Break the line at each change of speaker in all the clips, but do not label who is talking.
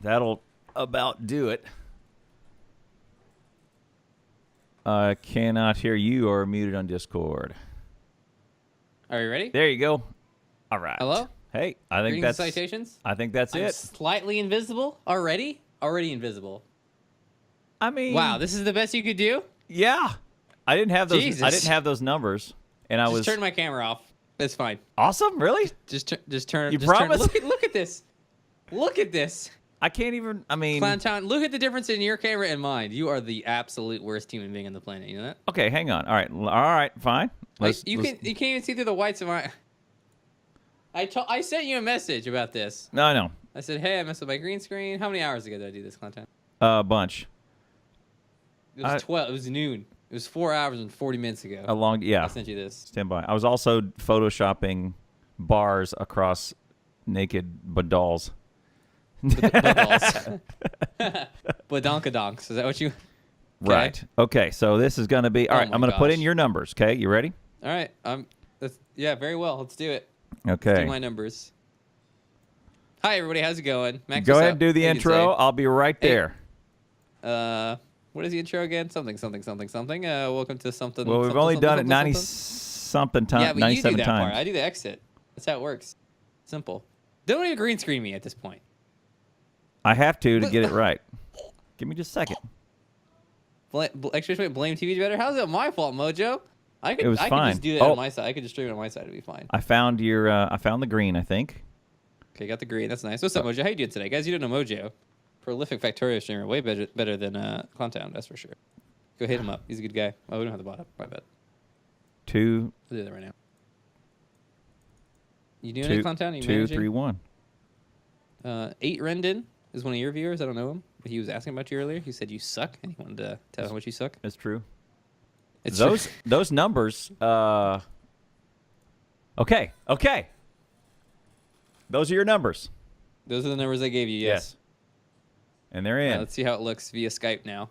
That'll about do it. I cannot hear you or muted on Discord.
Are you ready?
There you go. All right.
Hello?
Hey, I think
Greetings
that's
and citations.
I think that's
I'm
it.
slightly invisible already? Already invisible.
I mean,
Wow, this is the best you could do?
yeah. I didn't have those.
Jesus.
I didn't have those numbers, and I was
Just turn my camera off. That's fine.
awesome. Really?
Just turn.
You
just
promise?
Look at this. Look at this.
I can't even. I mean,
Clowntown, look at the difference in your camera and mine. You are the absolute worst human being on the planet. You know that?
okay, hang on. All right, fine.
You can't even see through the whites of my. I sent you a message about this.
No, no,
I said, hey, I messed with my green screen. How many hours ago did I do this, Clowntown?
a bunch.
It was 12. It was noon. It was 4 hours and 40 minutes ago.
Yeah.
I sent you this.
Stand by. I was also photoshopping bars across naked badalls.
Badonkadonks. Is that what you? Okay.
Right. Okay. So this is going to be all right.
my
I'm going to put in
gosh.
your numbers. Okay. You ready?
All right. Yeah, very well. Let's do it.
Okay.
Let's do my numbers. Hi, everybody. How's it going? Max,
Go
what's
ahead
up?
and do the
What you
intro.
say?
I'll be right there.
What is the intro again? Something. Welcome to something.
Well, we've
something,
only
something,
done it
something,
90
something.
something times.
Yeah, but you do
97
that
times.
part. I do the exit. That's how it works. Simple. Don't even green screen me at this point.
I have to get it right. Give me just a second.
Extra blame TV's better. How's it my fault, Mojo? I could
It was
I
fine.
could just do that
Oh.
on my side. I could just stream it on my side. It'd be fine.
I found your. I found the green. I think.
Okay, got the green. That's nice. What's up, Mojo? How you doing today, guys? You don't know Mojo. Prolific Factorio streamer. Way better than Clowntown, that's for sure. Go hit him up. He's a good guy. Oh, we don't have the bot up. My bad.
2,
I'll do that right now. You doing
2,
it, Clowntown? You
2,
managing?
3, 1.
8 Rendon is one of your viewers. I don't know him, but he was asking about you earlier. He said you suck, and he wanted to tell how much you suck.
That's true.
It's
Those numbers. Okay. Those are your numbers.
Those are the numbers I gave you. Yes.
And they're in.
Let's see how it looks via Skype now.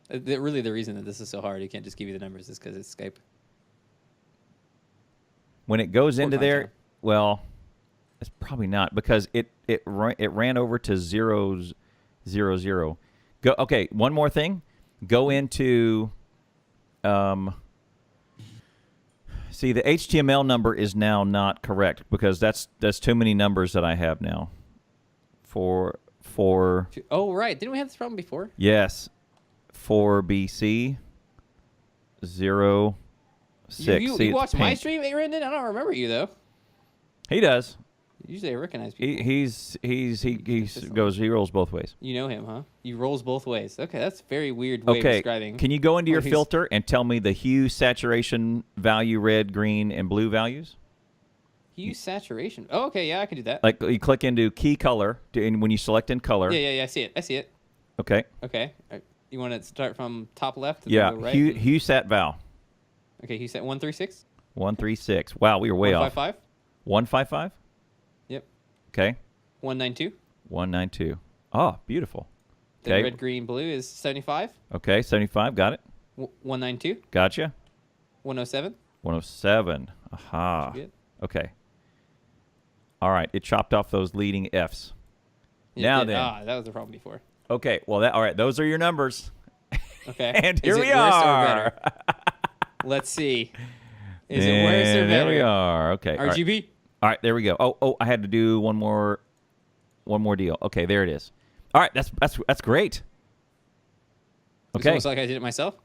Really, the reason that this is so hard, you can't just give you the numbers, is because it's Skype.
When it goes into there,
Clowntown.
well, it's probably not because it ran over to 0, 0, 0. Go. Okay. One more thing. Go into. See, the HTML number is now not correct because that's too many numbers that I have now. For
Oh, right. Didn't we have this problem before?
yes, 4BC 0, 6.
You
See, it's
watch my
pink.
stream, Rendon? I don't remember you, though.
He does.
Usually I recognize people.
He rolls both ways.
You know him, huh? He rolls both ways. Okay, that's a very weird way of
Okay,
describing.
can you go into your
he's-
filter and tell me the hue, saturation, value, red, green, and blue values?
Hue saturation. Oh, okay, yeah, I can do that.
Like you click into key color, and when you select in color.
Yeah, I see it.
Okay.
Okay. You want to start from top left? And
Yeah,
then go right?
hue, sat, val.
Okay, hue sat 136?
136. Wow, we were way off.
155?
155?
Yep.
Okay.
192?
192. Oh, beautiful.
Then
Okay.
red, green, blue is 75?
Okay, 75. Got it.
192?
Gotcha.
107?
107. Aha.
Good.
Okay. All right, it chopped off those leading Fs.
Yeah,
Now
it did.
then.
That was the problem before.
Okay, well, all right, those are your numbers.
Okay.
And
Is
here
it
we
worse or
are.
better? Let's see. Is it worse or
And
better?
There we are. Okay. All right.
RGB?
All right, there we go. Oh, I had to do one more deal. Okay, there it is. All right, that's great.
It's
Okay,
almost like I did it myself.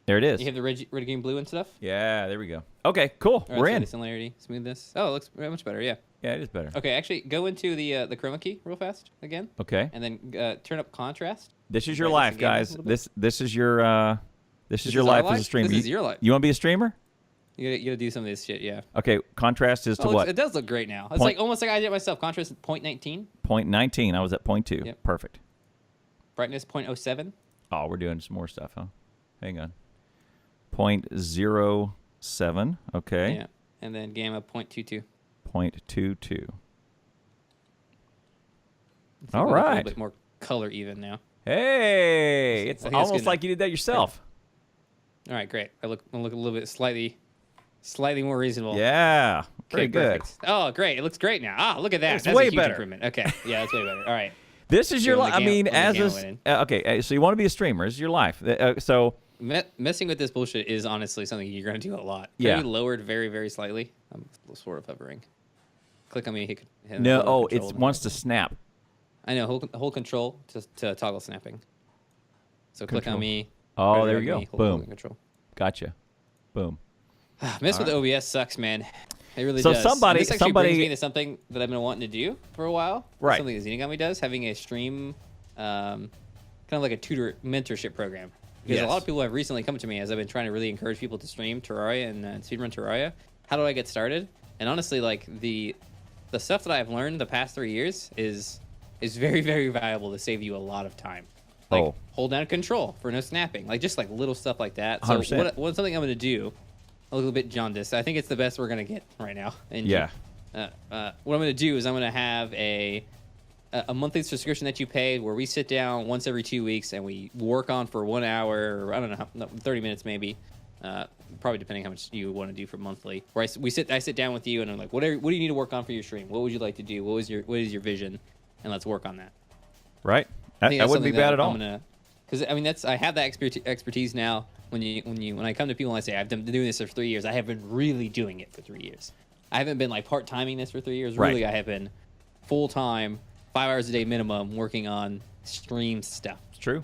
there it is.
You have the red, green, blue and stuff?
Yeah, there we go. Okay, cool.
All right,
We're
so
in.
the similarity, smoothness. Oh, it looks much better, yeah.
Yeah, it is better.
Okay, actually, go into the chroma key real fast again,
Okay.
and then turn up contrast.
This is your
Brightness
life,
again a
guys.
little bit.
This is your
This
your
is our
life as a streamer.
This is your life.
You want to be a streamer?
You gotta do some of this shit, yeah.
Okay, contrast is to
Oh,
what?
it does look great now. It's
Point-
like almost like I did it myself. Contrast is 0.19,
0.19. I was at 0.2.
Yep.
Perfect.
brightness 0.07.
Oh, we're doing some more stuff, huh? Hang on. 0.07. Okay.
Yeah, and then gamma 0.22.
0.22.
It's
All
like a
right.
little bit more color even now.
Hey, it's
I think that's
almost
good
like you did that yourself.
All right, great. I look a little bit slightly more reasonable.
Yeah. Very good.
Perfect. Oh, great. It looks great now. Ah, look at that.
It's
That's
way
a huge
better.
improvement. Okay. Yeah, that's way better. All right.
This is your life. I mean,
when the
as
gamma
a
went
okay, so you want to be a streamer. This is your life. So
Messing with this bullshit is honestly something you're going to do a lot. Can
Yeah.
you lowered very, very slightly? I'm sort of hovering. Click on me. Hit
no,
hold
it
control.
wants to snap.
I know. Hold control to toggle snapping. So click
Control.
on me.
Oh,
right
there
on
you go.
me, hold
Boom.
control.
Gotcha. Boom.
Mess with OBS sucks, man. It really
So
does.
somebody-
And this actually
somebody-
brings me to something that I've been wanting to do for a while.
Right.
Something that Zenigami does, having a stream, kind of like a tutor mentorship program. Because
Yes.
a lot of people have recently come to me as I've been trying to really encourage people to stream Terraria and speedrun Terraria. How do I get started? And honestly, like the stuff that I've learned the past 3 years is very, very valuable to save you a lot of time. Like hold down control for no snapping, like just like little stuff like that. So
100%.
what's something I'm going to do? A little bit jaundiced. I think it's the best we're going to get right now. And
Yeah.
what I'm going to do is I'm going to have a monthly subscription that you pay where we sit down once every 2 weeks and we work on for 1 hour or I don't know, 30 minutes maybe. Probably depending how much you want to do for monthly. Where I sit down with you and I'm like, what do you need to work on for your stream? What would you like to do? What is your vision? And let's work on that.
Right.
I think
That
that's
wouldn't be
something
bad
that
at all.
Because I mean I have that expertise now. When I come to people and I say I've been doing this for 3 years, I have been really doing it for 3 years. I haven't been like part-timing this for 3 years.
Right.
Really, I have been full-time, 5 hours a day minimum, working on stream stuff.
It's true.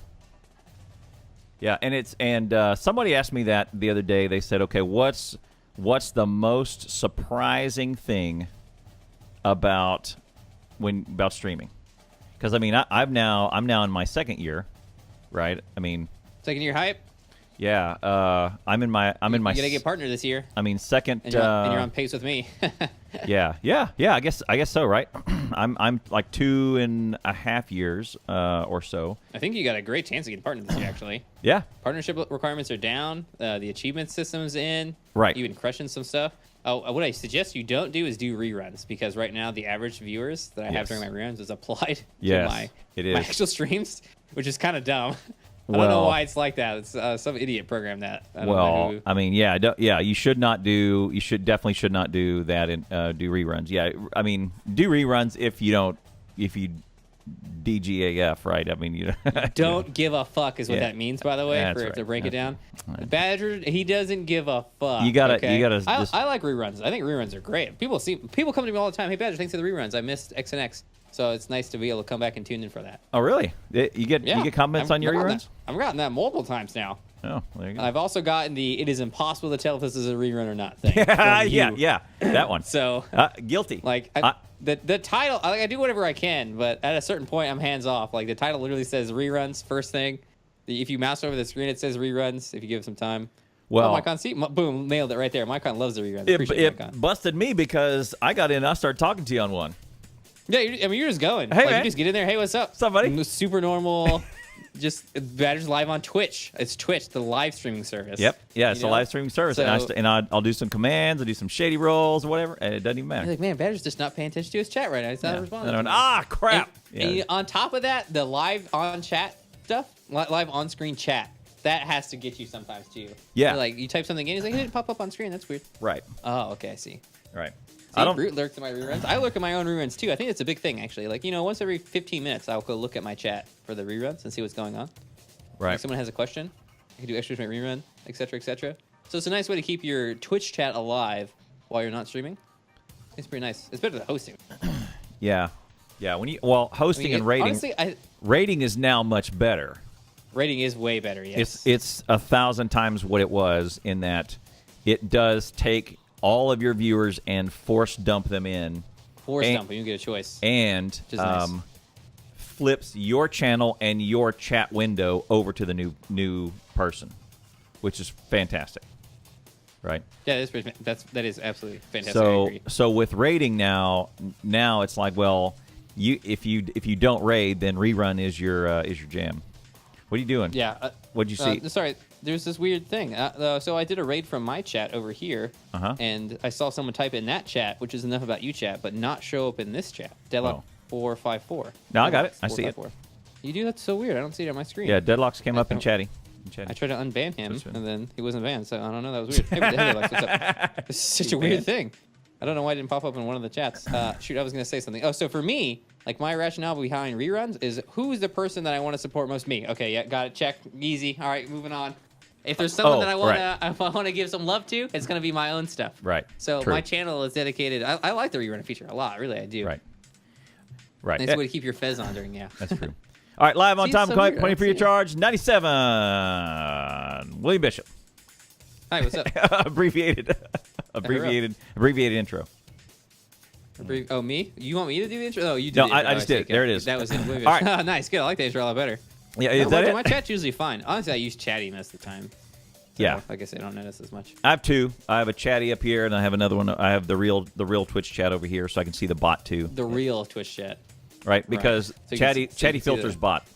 Yeah, and somebody asked me that the other day. They said, "Okay, what's the most surprising thing about streaming?" Because I mean, I'm now in my second year, right? I mean,
Second year hype.
yeah, I'm in my
You gotta get partner this year,
I mean, second.
and you're on pace with me.
Yeah. I guess so, right? I'm like 2.5 years or so.
I think you got a great chance of getting partner this year. Actually,
Yeah.
partnership requirements are down. The achievement system's in.
Right.
You've been crushing some stuff. Oh, what I suggest you don't do is do reruns because right now the average viewers that I have
Yes.
during my reruns is applied
Yes,
to my
it is.
my actual streams, which is kind of dumb. I don't know
Well-
why it's like that. It's some idiot program that. I don't know
Well,
who.
I mean, yeah, you should definitely should not do that and do reruns. Yeah, I mean, do reruns if you DGAF, right? I mean, you
Don't give a fuck is what
Yeah.
that means, by the way,
That's
to
right.
break it down.
right.
Badger, he doesn't give a fuck.
You gotta-
okay?
you gotta
I,
just-
I like reruns. I think reruns are great. People come to me all the time. Hey, Badger, thanks for the reruns. I missed X and X, so it's nice to be able to come back and tune in for that.
Oh, really? You get comments on your reruns?
I've gotten that multiple times now.
Oh, there you go.
I've also gotten the "it is impossible to tell if this is a rerun or not" thing.
yeah,
from you.
yeah, that one.
So,
Guilty.
like, the title, I do whatever I can, but at a certain point, I'm hands off. Like, the title literally says reruns first thing. If you mouse over the screen, it says reruns. If you give it some time.
Well-
Mycon, see, boom, nailed it right there. Mycon loves the reruns. Appreciate
it
Mycon.
busted me because I got in and I started talking to you on one.
Yeah, you're just going.
Hey,
like,
man.
you just get in there. Hey, what's up?
What's up, buddy?
Super normal. Just Badger's live on Twitch. It's Twitch, the live streaming service.
Yep. Yeah, it's
You
a
know?
live streaming service,
So-
and I'll do some commands, I'll do some shady rolls or whatever, and it doesn't even
You're
matter.
like, man, Badger's just not paying attention to his chat right now. He's not responding.
And I
to
went,
me."
crap.
And on top of that, the live on chat stuff, live on screen chat, that has to get you sometimes too.
Yeah.
You're like, you type something in, he's like, it didn't pop up on screen. That's weird.
Right.
Oh, okay, I see.
Right.
See,
I don't.
Brute lurks in my reruns. I lurk in my own reruns too. I think it's a big thing actually. Like, once every 15 minutes, I'll go look at my chat for the reruns and see what's going on.
Right.
Like someone has a question, I can do extra to my rerun, etc., etc. So it's a nice way to keep your Twitch chat alive while you're not streaming. It's pretty nice. It's better than hosting.
Yeah. Yeah. Hosting and rating.
Honestly,
Rating is now much better.
rating is way better. Yes.
It's 1,000 times what it was in that it does take all of your viewers and force dump them in.
Force
and-
dump, you get a choice.
And
is nice.
flips your channel and your chat window over to the new person, which is fantastic. Right.
Yeah, that is absolutely fantastic. I agree.
So with rating now it's like, well, if you don't raid, then rerun is your jam. What are you doing?
Yeah.
What'd you see?
Sorry, there's this weird thing. So I did a raid from my chat over here, and I saw someone type in that chat, which is enough about you chat, but not show up in this chat. Deadlock 454.
No, I got it. I see it.
454. You do? That's so weird. I don't see it on my screen.
Yeah, Deadlocks came up in chatty.
I tried to unban him,
That's right.
and then he wasn't banned, so I don't know. That was weird. Hey, Deadlocks, what's up? It's such a weird thing. I don't know why it didn't pop up in one of the chats. Shoot, I was gonna say something. Oh, so for me, like my rationale behind reruns is who's the person that I want to support most? Me. Okay, yeah, got it. Check. Easy. All right, moving on. If there's someone that I want to give some love to, it's gonna be my own stuff.
Right.
So
True.
my channel is dedicated. I like the rerun feature a lot. Really, I do.
Right. Right.
Nice way to keep your fez on during. Yeah.
That's true. All right, live on time,
so
money for your charge, 97. William Bishop.
Hi, what's up?
abbreviated intro.
Oh, me? You want me to do the intro? Oh, you did.
No,
the intro.
I just did it. There it is.
That was in William.
All right.
Nice, good. I like the intro a lot better.
Yeah, is that it?
My chat's usually fine. Honestly, I use chatty most of the time. So
Yeah.
I guess I don't notice as much.
I have two. I have a chatty up here, and I have another one. I have the real Twitch chat over here, so I can see the bot too.
The real Twitch chat.
Right, because
So
chatty filters bot.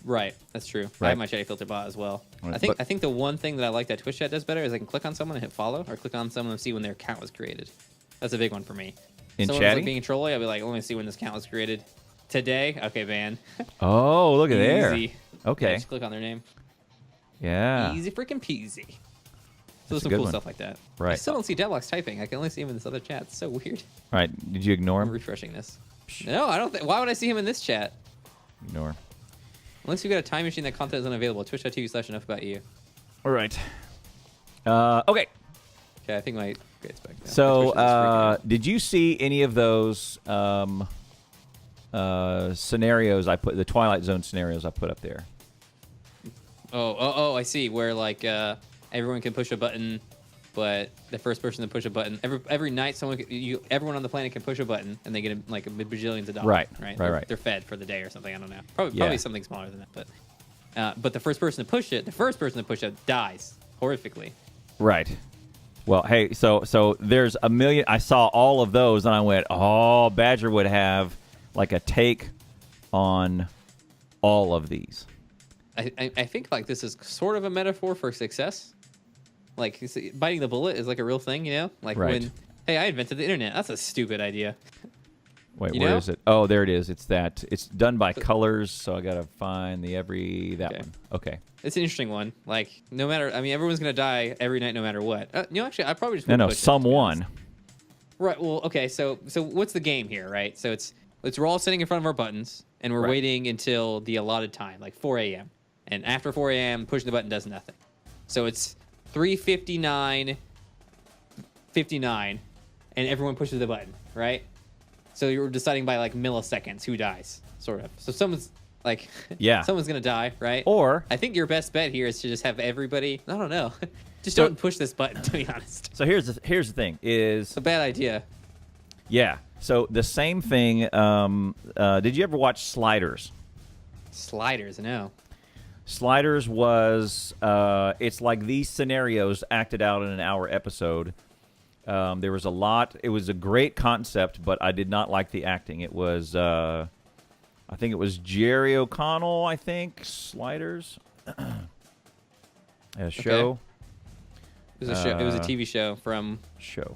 Right, that's true.
Right.
I have my chatty filter bot as well.
Right,
I think the one thing that I like that Twitch chat does better is I can click on someone and hit follow, or click on someone and see when their account was created. That's a big one for me.
In
Someone's
chatty?
like being trolly, I'll be like, let me see when this account was created. Today? Okay, ban.
Oh, look at there.
Easy.
Okay.
Yeah, just click on their name.
Yeah.
Easy freaking peasy. So
That's
there's
a
some
good
cool
one.
stuff like that.
Right.
I still don't see Deadlock's typing. I can only see him in this other chat. It's so weird.
All right. Did you ignore
I'm
him?
refreshing this. No, I don't think. Why would I see him in this chat?
Ignore.
Unless you've got a time machine that content is unavailable. Twitch.tv/enough about you.
All right. Okay.
Okay, I think my grade's back now.
So, did you see any of those scenarios I put, the Twilight Zone scenarios I put up there?
Oh, I see. Where like everyone can push a button, but the first person to push a button every night, everyone on the planet can push a button, and they get like a bajillions of dollars. Right. They're fed for the day or something. I don't know. Probably something smaller than that. But the first person to push it, dies horrifically.
Right. Well, hey, so there's a million. I saw all of those, and I went, oh, Badger would have like a take on all of these.
I think like this is sort of a metaphor for success. Like biting the bullet is like a real thing, you know? Like when, hey, I invented the internet. That's a stupid idea.
Wait, where is it? Oh, there it is. It's that. It's done by colors, so I gotta find that one. Okay.
It's an interesting one. Like no matter, I mean, everyone's gonna die every night, no matter what. Actually, I probably just
No,
push
someone.
Right. Well, okay. So what's the game here, right? So it's we're all sitting in front of our buttons, and we're waiting until the allotted time, like 4 a.m. And after 4 a.m., pushing the button does nothing. So it's 3:59, and everyone pushes the button, right? So you're deciding by like milliseconds who dies, sort of. So someone's like, someone's gonna die, right?
Or
I think your best bet here is to just have everybody. I don't know, just don't push this button. To be honest.
So here's the thing: is
it's a bad idea.
Yeah. So the same thing. Did you ever watch Sliders?
Sliders, no.
Sliders was it's like these scenarios acted out in an hour episode. There was a lot. It was a great concept, but I did not like the acting. It was I think it was Jerry O'Connell. I think Sliders. A show.
It was a show. It was a TV show from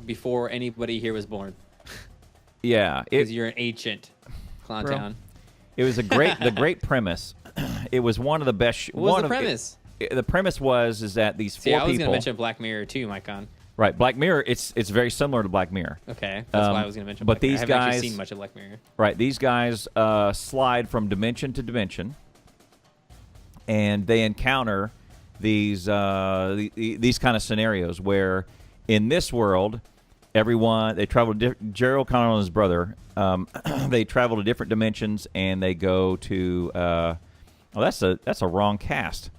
before anybody here was born.
Yeah,
because you're an ancient Clowntown.
It was the great premise. It was one of the best.
What was the premise?
The premise was that these four people.
I was going to mention Black Mirror too, Mycon.
Right, Black Mirror. It's very similar to Black Mirror.
Okay, that's why I was going to mention.
But
Black Mirror.
these
I haven't actually seen much of Black Mirror.
Right, these guys slide from dimension to dimension, and they encounter these kind of scenarios where, in this world, they travel. Jerry O'Connell and his brother. They travel to different dimensions, and they go to. That's a wrong cast.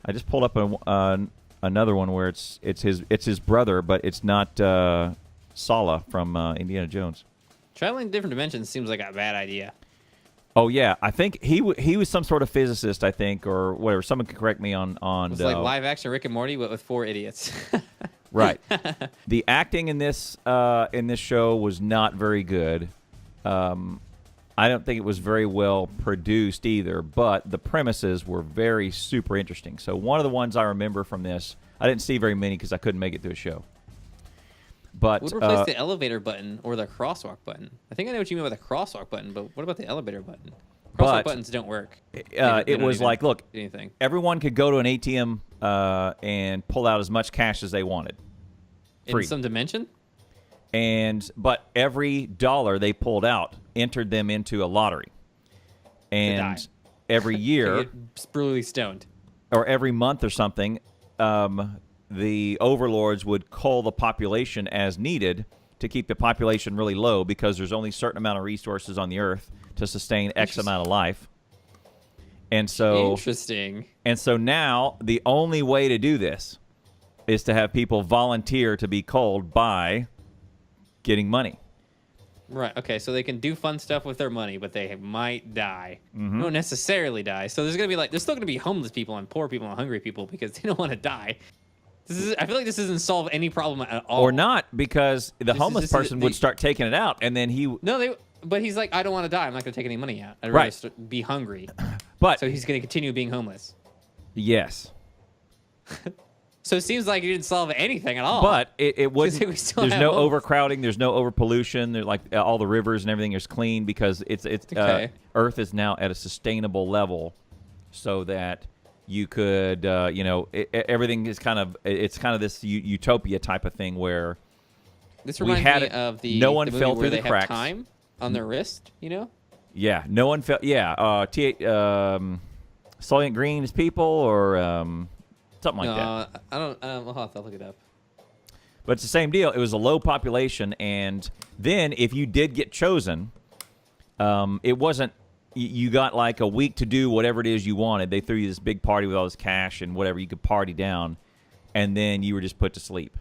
I just pulled up another one where it's his brother, but it's not Sala from Indiana Jones.
Traveling to different dimensions seems like a bad idea.
Oh yeah, I think he was some sort of physicist, I think, or whatever. Someone can correct me on.
It's like live action Rick and Morty, but with 4 idiots.
Right. The acting in this show was not very good. I don't think it was very well produced either, but the premises were very super interesting. So one of the ones I remember from this, I didn't see very many because I couldn't make it through a show. But
would replace the elevator button or the crosswalk button. I think I know what you mean by the crosswalk button, but what about the elevator button? Crosswalk buttons don't work.
It was like, look,
anything.
Everyone could go to an ATM and pull out as much cash as they wanted.
Free. In some dimension?
But every dollar they pulled out entered them into a lottery. And every year,
get brutally stoned,
or every month or something, the overlords would cull the population as needed to keep the population really low, because there's only a certain amount of resources on the earth to sustain X amount of life. And so
interesting.
And so now the only way to do this is to have people volunteer to be culled by getting money.
Right. Okay. So they can do fun stuff with their money, but they might die. Mm-hmm. Don't necessarily die. So there's still gonna be homeless people and poor people and hungry people because they don't want to die. I feel like this doesn't solve any problem at all.
Or not, because the homeless person would start taking it out, and then he...
But he's like, I don't want to die. I'm not going to take any money out. I'd rather be hungry.
But
so he's going to continue being homeless.
Yes.
So it seems like you didn't solve anything at all.
But it wouldn't... There's no overcrowding. There's no overpollution. There's like all the rivers and everything is clean, because Earth is now at a sustainable level, so that you could, everything is kind of this utopia type of thing where
this reminds me of
no one fell through the cracks.
Have time on their wrist,
Yeah, no one fell. Yeah, Soylent Green's people, or something like that.
I don't. I'll have to look it up.
But it's the same deal. It was a low population, and then if you did get chosen, it wasn't. You got like a week to do whatever it is you wanted. They threw you this big party with all this cash and whatever you could party down, and then you were just put to sleep.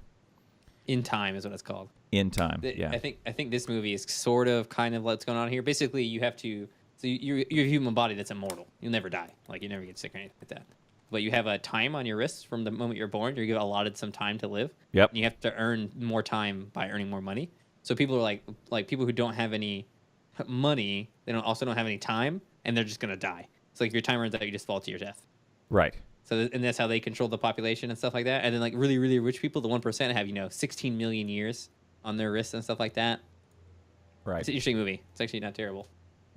In time is what it's called.
In time, yeah.
I think this movie is sort of kind of what's going on here. Basically, you have to. So you're a human body that's immortal. You'll never die. Like, you never get sick or anything like that. But you have a time on your wrist from the moment you're born. You're allotted some time to live.
Yep.
And you have to earn more time by earning more money. So people are like people who don't have any money, they also don't have any time, and they're just gonna die. It's like if your time runs out, you just fall to your death.
Right.
So and that's how they control the population and stuff like that. And then like really, really rich people, the 1% have 16 million years on their wrists and stuff like that.
Right.
It's an interesting movie. It's actually not terrible.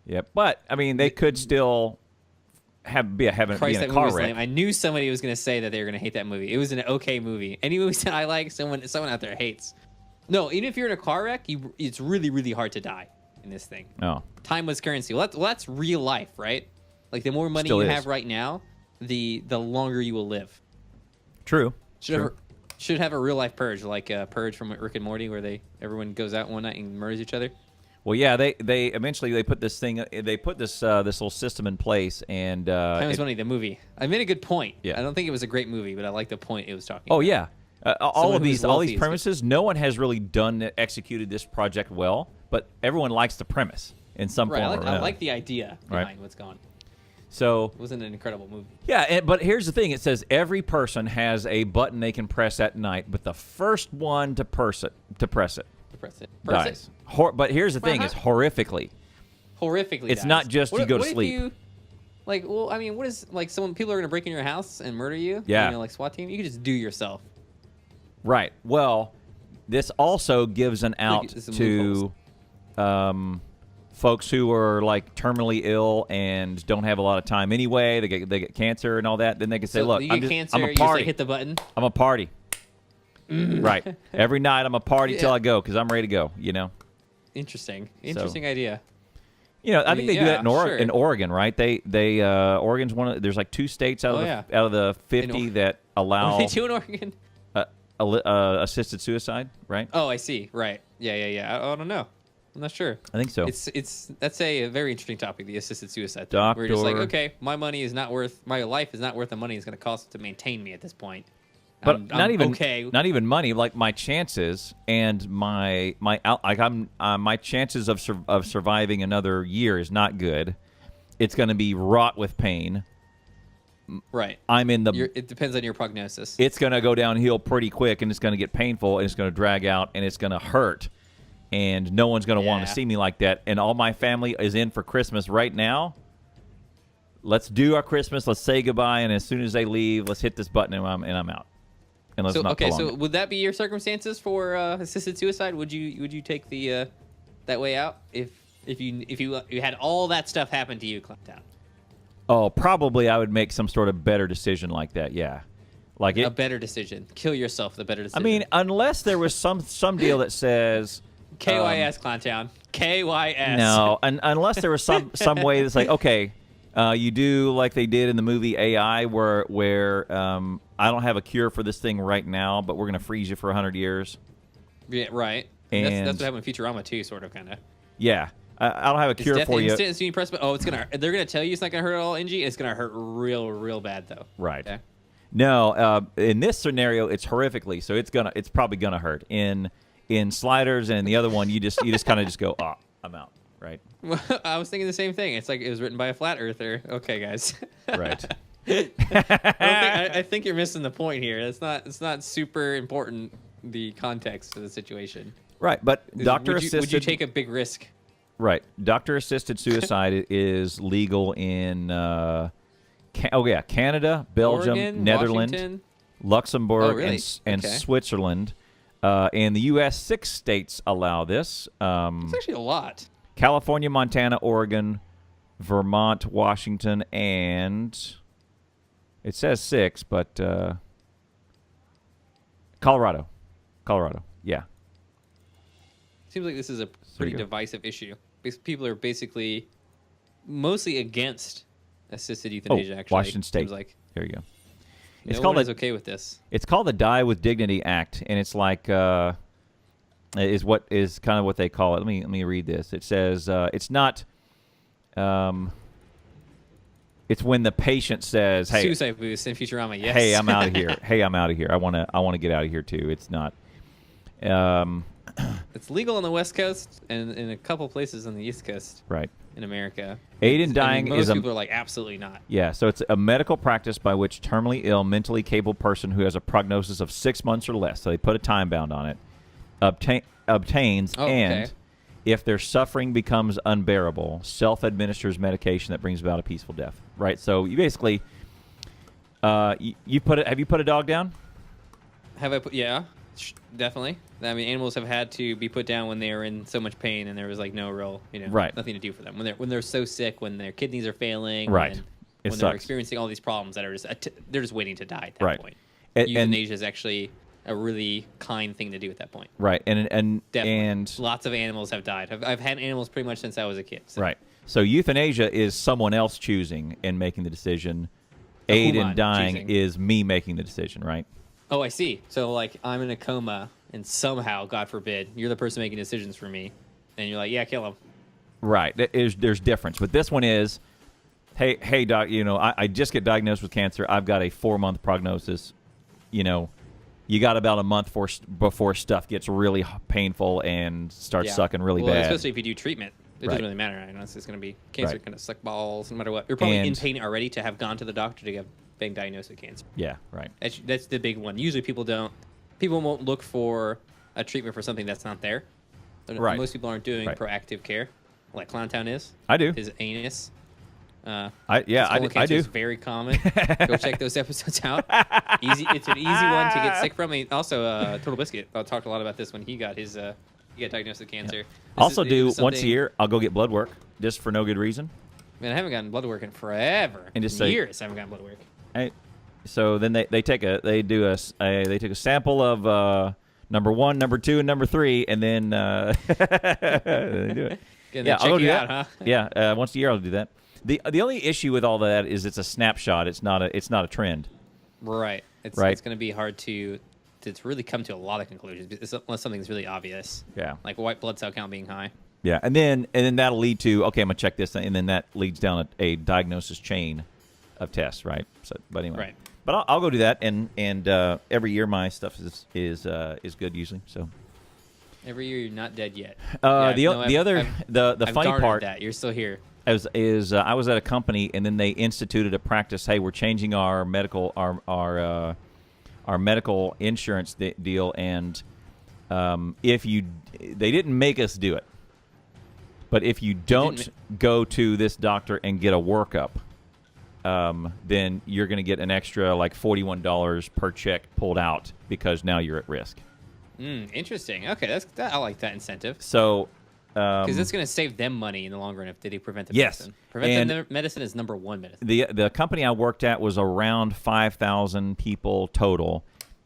Yep. But I mean, they could still be in a car wreck.
I knew somebody was gonna say that they were gonna hate that movie. It was an okay movie. Any movies that I like, someone out there hates. No, even if you're in a car wreck, it's really, really hard to die in this thing.
Oh.
Time was currency. Well, that's real life, right? Like, the more money you have right now, the longer you will live.
True.
Should have a real life purge, like a purge from Rick and Morty, where everyone goes out one night and murders each other.
Well, yeah, they eventually put this thing. They put this little system in place, and
Time was Money, the movie. I made a good point.
Yeah.
I don't think it was a great movie, but I like the point it was talking.
Oh
about.
yeah. All these premises, no one has really executed this project well, but everyone likes the premise in some form or another.
I like the idea behind what's gone.
So
it wasn't an incredible movie.
Yeah, but here's the thing: it says every person has a button they can press at night, but the first one to press it dies. But here's the thing: it's horrifically.
Horrifically.
It's not just you go to sleep.
What is people are gonna break in your house and murder you?
Yeah.
Like SWAT team. You can just do yourself.
Right. Well, this also gives an out to folks who are like terminally ill and don't have a lot of time anyway. They get cancer and all that. Then they can say, "Look, I'm a party.
You hit the button.
I'm a party." Right. Every night I'm a party till I go because I'm ready to go.
Interesting idea.
I think they do that in Oregon, right? Oregon's one of there's like 2 states out of the 50 that allow.
What do they do in Oregon?
Assisted suicide, right?
Oh, I see. Right. Yeah. I don't know. I'm not sure.
I think so.
That's a very interesting topic, the assisted suicide thing.
Doctor.
We're just like, okay, my life is not worth the money it's going to cost to maintain me at this point.
But not even money. Like my chances and my chances of surviving another year is not good. It's going to be wrought with pain.
Right.
It
depends on your prognosis.
It's going to go downhill pretty quick, and it's going to get painful, and it's going to drag out, and it's going to hurt, and no one's going to want to see me like that. And all my family is in for Christmas right now. Let's do our Christmas. Let's say goodbye, and as soon as they leave, let's hit this button, and I'm out. And let's not prolong it.
Would that be your circumstances for assisted suicide? Would you take the that way out if you had all that stuff happen to you clamped out?
Oh, probably I would make some sort of better decision like that, yeah. Like
A better decision. Kill yourself. The better decision.
I mean, unless there was some deal that says
KYS Clowntown. KYS.
no, unless there was some way that's like, okay, you do like they did in the movie AI, where I don't have a cure for this thing right now, but we're gonna freeze you for 100 years.
Yeah, right.
And
that's what happened in Futurama too, sort of, kind of.
Yeah, I don't have a
It's
cure
death
for you.
instant as soon as you press, but they're gonna tell you it's not gonna hurt at all, NG. It's gonna hurt real bad though.
Right.
Okay?
No, in this scenario, it's horrifically. So it's probably gonna hurt. In Sliders and in the other one, you just kind of just go, oh, I'm out. Right.
Well, I was thinking the same thing. It's like it was written by a flat earther. Okay, guys.
Right.
I think you're missing the point here. It's not super important, the context of the situation.
Right, but
Would you take a big risk?
Right, doctor-assisted suicide is legal in Canada, Belgium,
Oregon,
Netherlands,
Washington?
Luxembourg,
Oh, really?
and
Okay.
Switzerland. In the U.S., 6 states allow this.
It's actually a lot.
California, Montana, Oregon, Vermont, Washington, and it says 6, but Colorado. Yeah.
Seems like this is a
you
pretty
go.
divisive issue. People are basically mostly against assisted euthanasia. Actually,
Washington State.
Seems like
Here you go.
no one is okay with this.
It's called the Die with Dignity Act, and it's like is kind of what they call it. Let me read this. It says it's not. It's when the patient says, "Hey,
Suicide boost in Futurama." Yes.
hey, I'm out of here. Hey, I'm out of here. I want to get out of here too." It's not.
It's legal on the West Coast and in a couple places on the East Coast
Right.
in America.
Aid in dying
most
is a
people are like, absolutely not.
Yeah, so it's a medical practice by which terminally ill, mentally capable person who has a prognosis of 6 months or less, so they put a time bound on it, obtains,
Oh, okay.
and if their suffering becomes unbearable, self-administers medication that brings about a peaceful death. Right. So you basically, have you put a dog down?
Have I put? Yeah, definitely. I mean, animals have had to be put down when they are in so much pain, and there was like no real,
Right.
nothing to do for them when they're so sick, when their kidneys are failing,
Right.
when
It
they're
sucks.
experiencing all these problems that are they're just waiting to die at that
Right.
point.
And-
Euthanasia is actually a really kind thing to do at that point.
Right. And
Definitely. Lots of animals have died. I've had animals pretty much since I was a kid. So.
right. So euthanasia is someone else choosing and making the decision. Aid in
human
dying
choosing.
is me making the decision. Right.
Oh, I see. So, like, I'm in a coma, and somehow, God forbid, you're the person making decisions for me, and you're like, yeah, kill him.
Right. There's difference. But this one is, hey, doc, I just get diagnosed with cancer. I've got a 4-month prognosis. You got about a month before stuff gets really painful and starts sucking really
well,
bad.
Especially if you do treatment. It
Right.
doesn't really matter. Unless it's going to be cancer,
Right.
going to suck balls, no matter what. You're probably in
And-
pain already to have gone to the doctor to get being diagnosed with cancer.
Yeah, right.
That's the big one. Usually people won't look for a treatment for something that's not there.
Right.
Most people aren't doing
Right.
proactive care, like Clowntown is.
I do.
His anus.
I
colon cancer
do.
is very common. Go check those episodes out. It's an easy one to get sick from. And also, Total Biscuit talked a lot about this when he got diagnosed with cancer.
Also, once a year, I'll go get blood work just for no good reason.
Man, I haven't gotten blood work in forever.
And just
In
say-
years, I haven't gotten blood work.
So then they take a sample of number 1, number 2, and number 3, and then they do it.
And
Yeah,
then
I'll go
check
do
you
that.
out, huh?
Yeah, once a year I'll do that. The only issue with all that is it's a snapshot. It's not a trend.
Right. It's going to be hard to really come to a lot of conclusions unless something's really obvious.
Yeah.
Like white blood cell count being high.
Yeah, and then that'll lead to, okay, I'm gonna check this, and then that leads down a diagnosis chain of tests, right? So, but anyway,
Right.
But I'll go do that, and every year my stuff is good usually. So
Every year you're not dead yet.
the
I've
funny
garnered
part
that you're still here.
is I was at a company, and then they instituted a practice. Hey, we're changing our medical our medical insurance deal, and they didn't make us do it, but if you don't go to this doctor and get a workup, then you're going to get an extra like $41 per check pulled out because now you're at risk.
Interesting. Okay, I like that incentive.
So
Because it's going to save them money in the long run if they do preventive
Yes.
medicine. Preventive medicine is number one medicine.
The company I worked at was around 5,000 people total,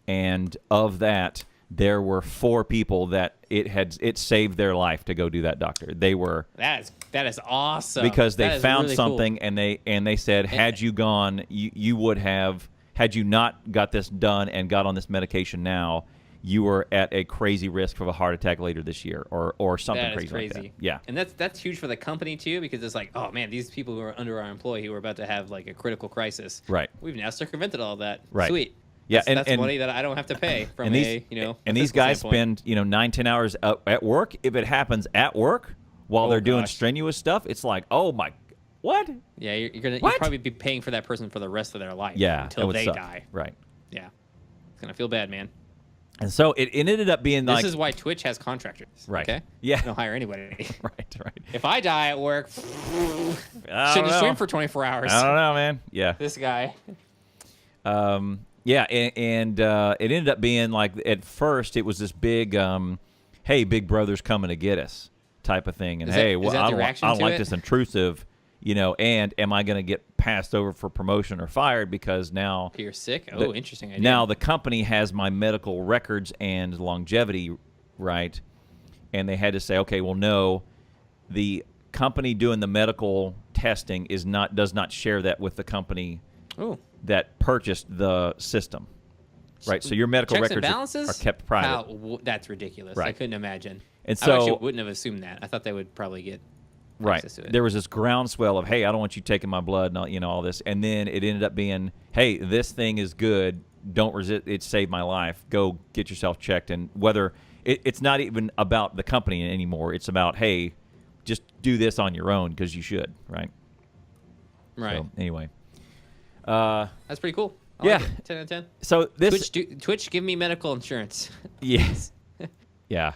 and of that, there were 4 people that it saved their life to go do that doctor. They were
that is awesome
because they found
really
something
cool.
and they said had you gone, you would have, had you not got this done and got on this medication now, you were at a crazy risk of a heart attack later this year or something
That is
crazy like that. Yeah.
And that's huge for the company too, because it's like, oh man, these people who are under our employee who are about to have like a critical crisis.
Right.
We've now circumvented all that.
Right.
Sweet.
Yeah,
That's
and
money that I don't have to pay from
and these, and these guys spend 9-10 hours at work. If it happens at work while they're doing strenuous stuff, it's like, oh my, what?
Yeah, you'll probably be paying for that person for the rest of their life.
Yeah,
until they
suck.
die.
Right.
Yeah, it's gonna feel bad, man.
And so it ended up being
This
like,
is why Twitch has contractors.
Right.
Okay.
Yeah.
Don't hire anybody.
right.
If I die at work, shouldn't
know.
stream for 24 hours.
I don't know, man. Yeah.
This guy.
Yeah, and it ended up being like, at first it was this big, hey, Big Brother's coming to get us type of thing, and
Is
hey,
that
well,
the
I don't
reaction to
like
it?
this intrusive, and am I going to get passed over for promotion or fired because now
You're sick? Oh, interesting idea.
now the company has my medical records and longevity, right? And they had to say, okay, well, no, the company doing the medical testing does not share that with the company that purchased the system, right? So your medical
Checks and
records
balances
are kept private.
That's ridiculous.
Right.
I couldn't imagine.
And
I
so
actually wouldn't have assumed that. I thought they would probably get access to it.
There was this groundswell of, hey, I don't want you taking my blood and all this, and then it ended up being, hey, this thing is good. Don't resist. It saved my life. Go get yourself checked. And whether it's not even about the company anymore. It's about, hey, just do this on your own because you should, right?
Right.
So, anyway.
That's pretty cool. I
Yeah.
like it. 10 out of 10.
So this
Twitch, give me medical insurance.
Yes. Yeah.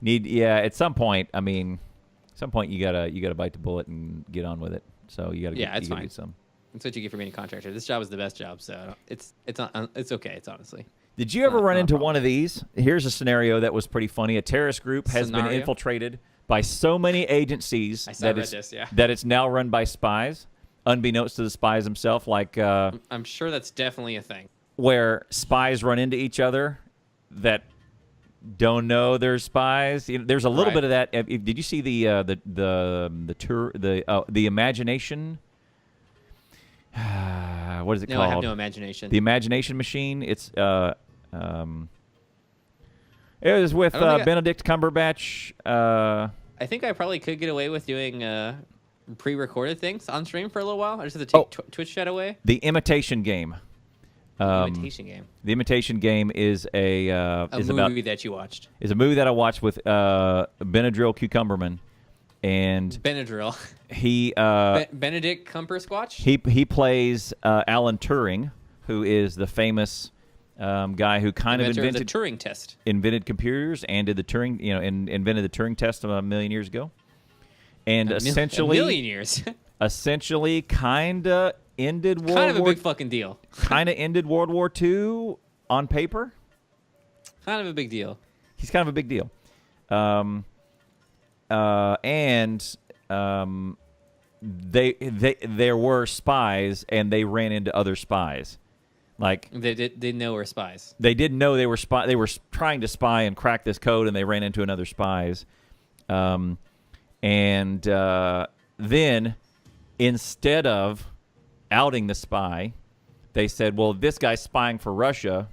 At some point, you gotta bite the bullet and get on with it. So you gotta
it's
get
fine.
some.
That's what you get for being a contractor. This job is the best job, so it's okay. It's honestly.
Did you ever run into one of these? Here's a scenario that was pretty funny. A terrorist group has been infiltrated by so many agencies that it's now run by spies, unbeknownst to the spies themselves. Like
I'm sure that's definitely a thing.
Where spies run into each other that don't know they're spies. There's a little bit of that. Did you see the imagination? What is it called?
No, I have no imagination.
The Imagination Machine. It was with Benedict Cumberbatch.
I think I probably could get away with doing pre-recorded things on stream for a little while. I just have to take Twitch chat away.
The Imitation Game.
Imitation Game.
The Imitation Game is a
movie that you watched.
Is a movie that I watched with Benadryl Cucumberman, and
Benadryl.
He
Benedict Cumbersquatch.
He plays Alan Turing, who is the famous guy who kind of invented
the Turing test,
invented computers, and did the Turing, invented the Turing test a million years ago, and essentially
a million years.
Essentially, kinda ended World War.
Kind of a big fucking deal.
Kinda ended World War II on paper.
Kind of a big deal.
He's kind of a big deal. There were spies, and they ran into other spies. Like
they didn't know we're spies.
They didn't know they were spy. They were trying to spy and crack this code, and they ran into another spies. Then instead of outing the spy, they said, "Well, this guy's spying for Russia.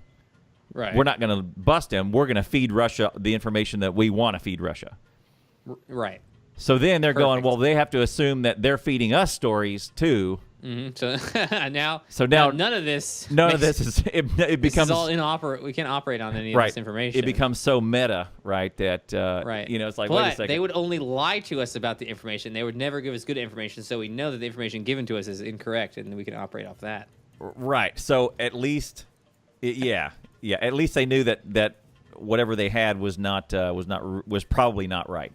Right.
We're not going to bust him. We're going to feed Russia the information that we want to feed Russia."
Right.
So then they're going, well, they have to assume that they're feeding us stories too.
Mm-hmm. So
now
none of this.
It becomes
all inoperable. We can't operate on any of this information.
It becomes so meta, right? That it's like, wait a second.
They would only lie to us about the information. They would never give us good information, so we know that the information given to us is incorrect, and we can operate off that.
Right. So at least, at least they knew that whatever they had was probably not right.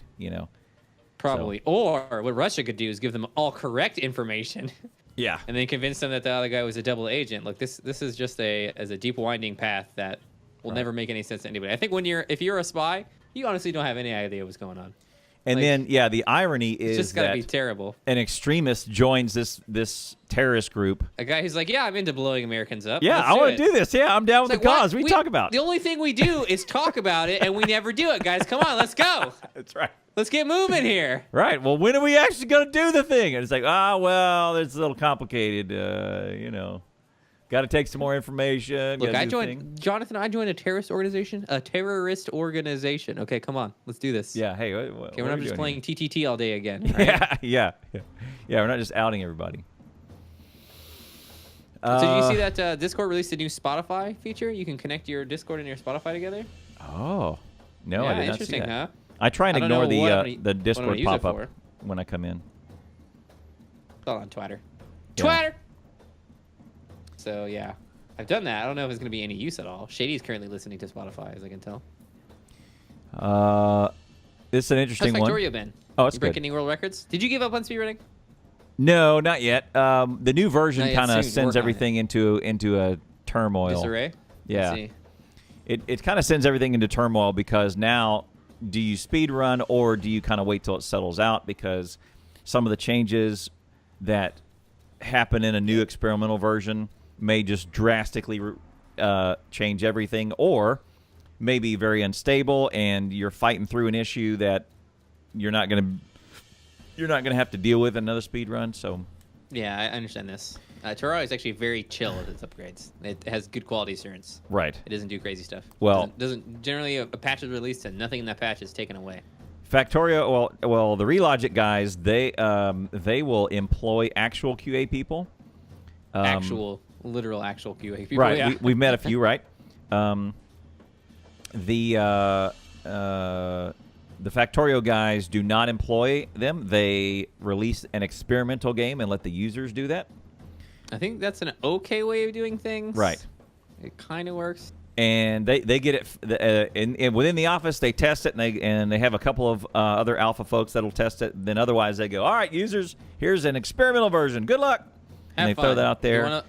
Probably. So. Or what Russia could do is give them all correct information.
Yeah.
And then convince them that the other guy was a double agent. Look, this is just a deep winding path that will never make any sense to anybody. I think if you're a spy, you honestly don't have any idea what's going on.
And then, the irony is
it's just gotta
that
be terrible.
an extremist joins this terrorist group.
A guy who's like, yeah, I'm into blowing Americans up.
Yeah, I want to do this. Yeah, I'm down with the cause. We talk about.
The only thing we do is talk about it, and we never do it, guys. Come on, let's go.
That's right.
Let's get moving here.
Right. Well, when are we actually going to do the thing? And it's like, well, it's a little complicated. Got to take some more information.
Look, Jonathan, I joined a terrorist organization. Okay, come on. Let's do this.
Yeah, hey.
Okay, we're not just playing TTT all day again.
Right? Yeah. We're not just outing everybody.
So did you see that Discord released a new Spotify feature? You can connect your Discord and your Spotify together.
Oh, no, I did not see that.
Huh?
I try and ignore the Discord pop-up when I come in.
It's all on Twitter.
Yeah.
Twitter! So, yeah. I've done that. I don't know if it's going to be any use at all. Shady's currently listening to Spotify, as I can tell.
This is an interesting one.
How's Factorio been?
Oh, it's
you
good.
break any world records? Did you give up on speedrunning?
No, not yet. The new version kind of
Soon,
sends
work on
everything into a turmoil.
Disarray?
Yeah.
Let's see.
It kind of sends everything into turmoil because now do you speed run or do you kind of wait till it settles out, because some of the changes that happen in a new experimental version may just drastically change everything, or may be very unstable and you're fighting through an issue that you're not going to have to deal with in another speed run. So
Yeah, I understand this. Terraria is actually very chill with its upgrades. It has good quality assurance.
right.
It doesn't do crazy stuff.
Well-
doesn't generally a patch is released and nothing in that patch is taken away.
Factorio, well, the Relogic guys, they will employ actual QA people.
Literal actual QA people.
Right.
Yeah.
We've met a few, right? The Factorio guys do not employ them. They release an experimental game and let the users do that.
I think that's an okay way of doing things.
Right.
It kind of works.
And they get it in within the office. They test it, and they have a couple of other alpha folks that'll test it. Then otherwise they go, all right, users, here's an experimental version. Good luck. And they throw that out there.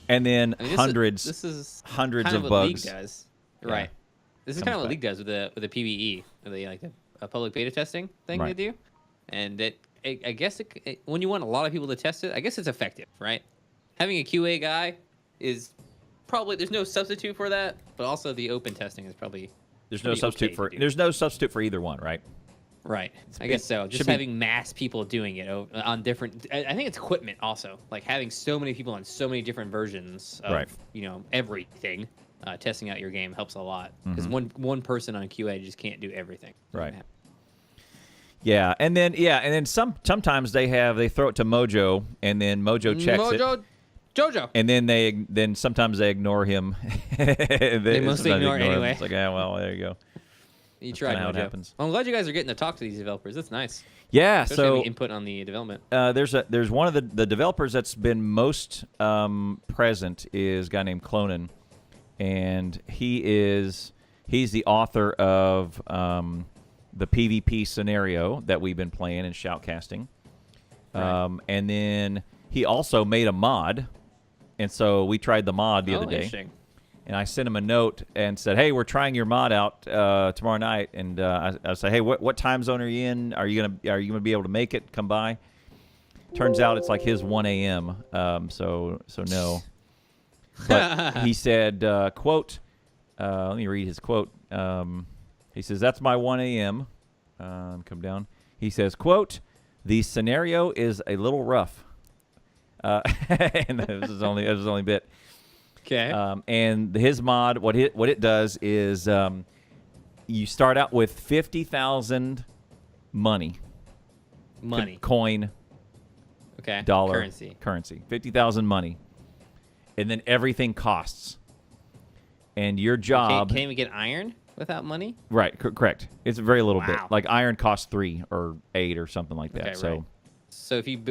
And then hundreds
kind
of bugs.
League does. Right. This is kind of what League does with the PvE, the public beta testing thing they do. And I guess when you want a lot of people to test it, I guess it's effective, right? Having a QA guy is probably, there's no substitute for that, but also the open testing is probably
there's no substitute for either one, right?
Right. I guess so. Just having mass people doing it on different, I think it's equipment also. Like having so many people on so many different versions of, everything, testing out your game helps a lot. Because one person on QA just can't do everything.
Right. Yeah, and then sometimes they throw it to Mojo, and then Mojo checks it.
Jojo.
And then sometimes they ignore him.
they mostly ignore it anyway.
It's like, well, there you go.
You tried,
how
Mojo.
it happens.
Well, I'm glad you guys are getting to talk to these developers. That's nice.
Yeah,
Especially
so
having input on the development.
There's one of the developers that's been most present is a guy named Clonin, and he's the author of the PvP scenario that we've been playing in shoutcasting.
Right.
And then he also made a mod, and so we tried the mod the other day.
Interesting.
And I sent him a note and said, "Hey, we're trying your mod out tomorrow night." And I said, "Hey, what time zone are you in? Are you gonna be able to make it? Come by." Turns out it's like his 1 a.m. So no. But he said, "Quote." Let me read his quote. He says, "That's my 1 a.m." Come down. He says, "Quote: The scenario is a little rough." And this is only a bit.
Okay.
And his mod, what it does is you start out with 50,000 money. Coin.
Okay.
Dollar.
Currency.
50,000 money. And then everything costs. And your job.
Can't even get iron without money?
Right. Correct. It's a very little bit.
Wow.
Like iron costs 3 or 8 or something like that.
Okay,
so.
Right. So if you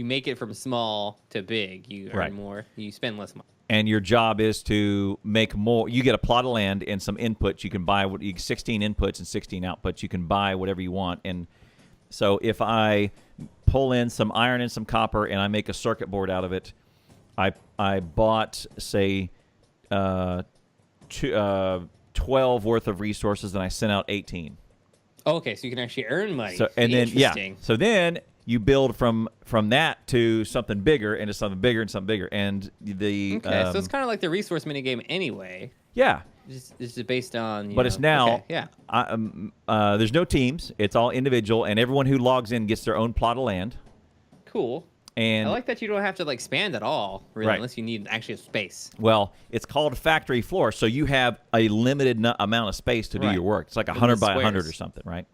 make it from small to big, you earn more. You spend less money.
And your job is to make more. You get a plot of land and some inputs. You can buy 16 inputs and 16 outputs. You can buy whatever you want. And so if I pull in some iron and some copper and I make a circuit board out of it, I bought, say, 12 worth of resources and I sent out 18.
Okay, so you can actually earn money.
So and then
Interesting.
so then you build from that to something bigger and to something bigger and something bigger, and the
Okay, so it's kind of like the resource minigame anyway.
yeah.
It's just based on.
But it's now.
Okay, yeah.
There's no teams. It's all individual, and everyone who logs in gets their own plot of land.
Cool.
And
I like that you don't have to like expand at all, really,
Right.
unless you need actual space.
well, it's called factory floor, so you have a limited amount of space to do
Right.
your work. It's like 100 by 100
squares.
or something, right?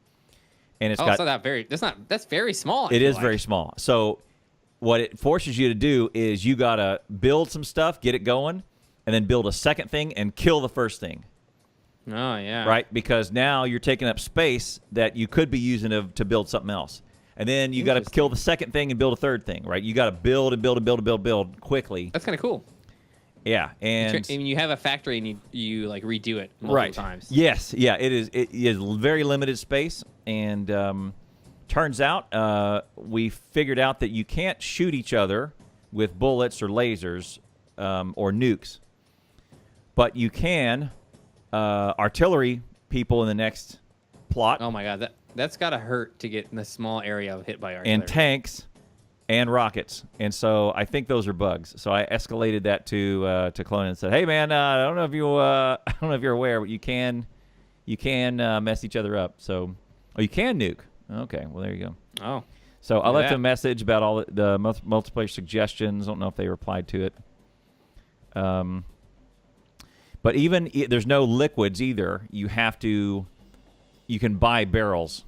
And it's
Oh,
got.
it's not that very. That's very small. I
It
feel
is
like.
very small. So what it forces you to do is you gotta build some stuff, get it going, and then build a second thing and kill the first thing.
Oh yeah.
Right? Because now you're taking up space that you could be using to build something else. And then you got to kill the second thing and build a third thing, right? You got to build and build and build and build quickly.
That's kind of cool.
Yeah, and
You have a factory and you like redo it multiple times.
Yes, yeah, it is. It is very limited space, and turns out we figured out that you can't shoot each other with bullets or lasers or nukes, but you can artillery people in the next plot.
Oh my god, that's gotta hurt to get in a small area hit by artillery.
And tanks and rockets. And so I think those are bugs. So I escalated that to Clone and said, "Hey man, I don't know if you're aware, but you can mess each other up. So you can nuke. Okay, well there you go.
Oh,
So I
Look at
left
that.
a message about all the multiplayer suggestions. I don't know if they replied to it. But even there's no liquids either. You can buy barrels.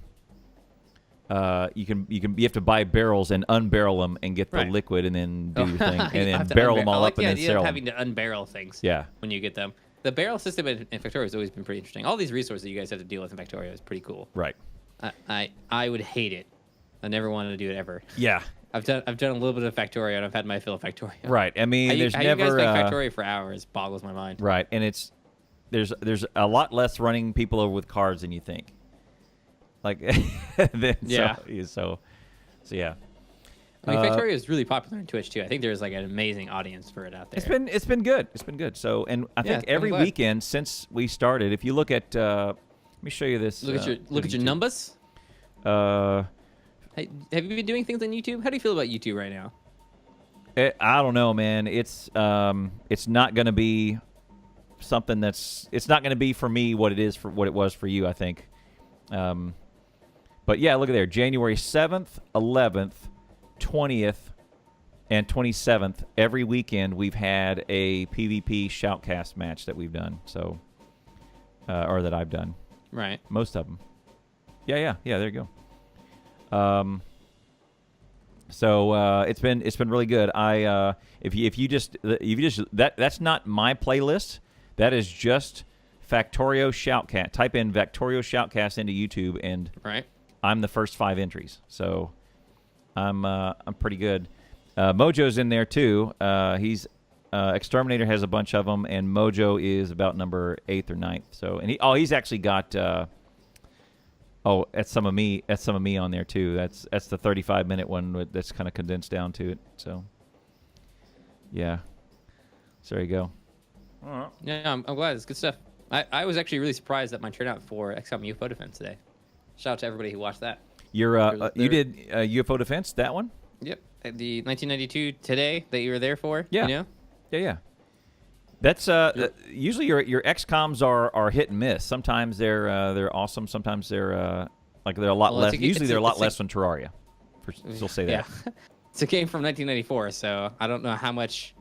You have to buy barrels and unbarrel them and get the
Right.
liquid and then do your thing and
You
then
have to
barrel them
I
all
like
up
the
and then
idea
sell
of
them.
having to unbarrel things.
Yeah.
When you get them, the barrel system in Factorio has always been pretty interesting. All these resources that you guys have to deal with in Factorio is pretty cool.
Right.
I would hate it. I never wanted to do it ever.
Yeah.
I've done a little bit of Factorio and I've had my fill of Factorio.
Right. I mean,
How
there's
you
never
guys make Factorio for hours boggles my mind.
right, and there's a lot less running people over with cards than you think. Like,
Yeah.
So yeah.
I mean, Factorio is really popular on Twitch too. I think there's like an amazing audience for it out there.
It's been good. It's been good. So, and I think
I'm
every
glad.
weekend since we started, if you look at, let me show you this.
Look at your
YouTube.
numbers. Hey, have you been doing things on YouTube? How do you feel about YouTube right now?
I don't know, man. It's not going to be something it's not going to be for me what it was for you, I think. But yeah, look at there. January 7th, 11th, 20th, and 27th. Every weekend we've had a PvP shoutcast match that we've done. So, or that I've done.
Right.
Most of them. Yeah. There you go. So it's been really good. If you just that's not my playlist. That is just Factorio Shoutcast. Type in Factorio Shoutcast into YouTube, and
Right.
I'm the first 5 entries. So I'm pretty good. Mojo's in there too. He's Exterminator has a bunch of them, and Mojo is about number 8th or 9th. So he's actually got. That's some of me on there too. That's the 35-minute one that's kind of condensed down to it. So, yeah. So there you go.
Yeah, I'm glad. It's good stuff. I was actually really surprised at my turnout for XCOM UFO Defense today. Shout out to everybody who watched that.
You did UFO Defense, that one?
Yep. The 1992 today that you were there for.
Yeah.
You know?
Yeah. That's usually your XComs are hit and miss. Sometimes they're awesome. Sometimes they're a lot less. Usually they're a lot less than Terraria. We'll say that.
Yeah. It's a game from 1994, so I don't know how much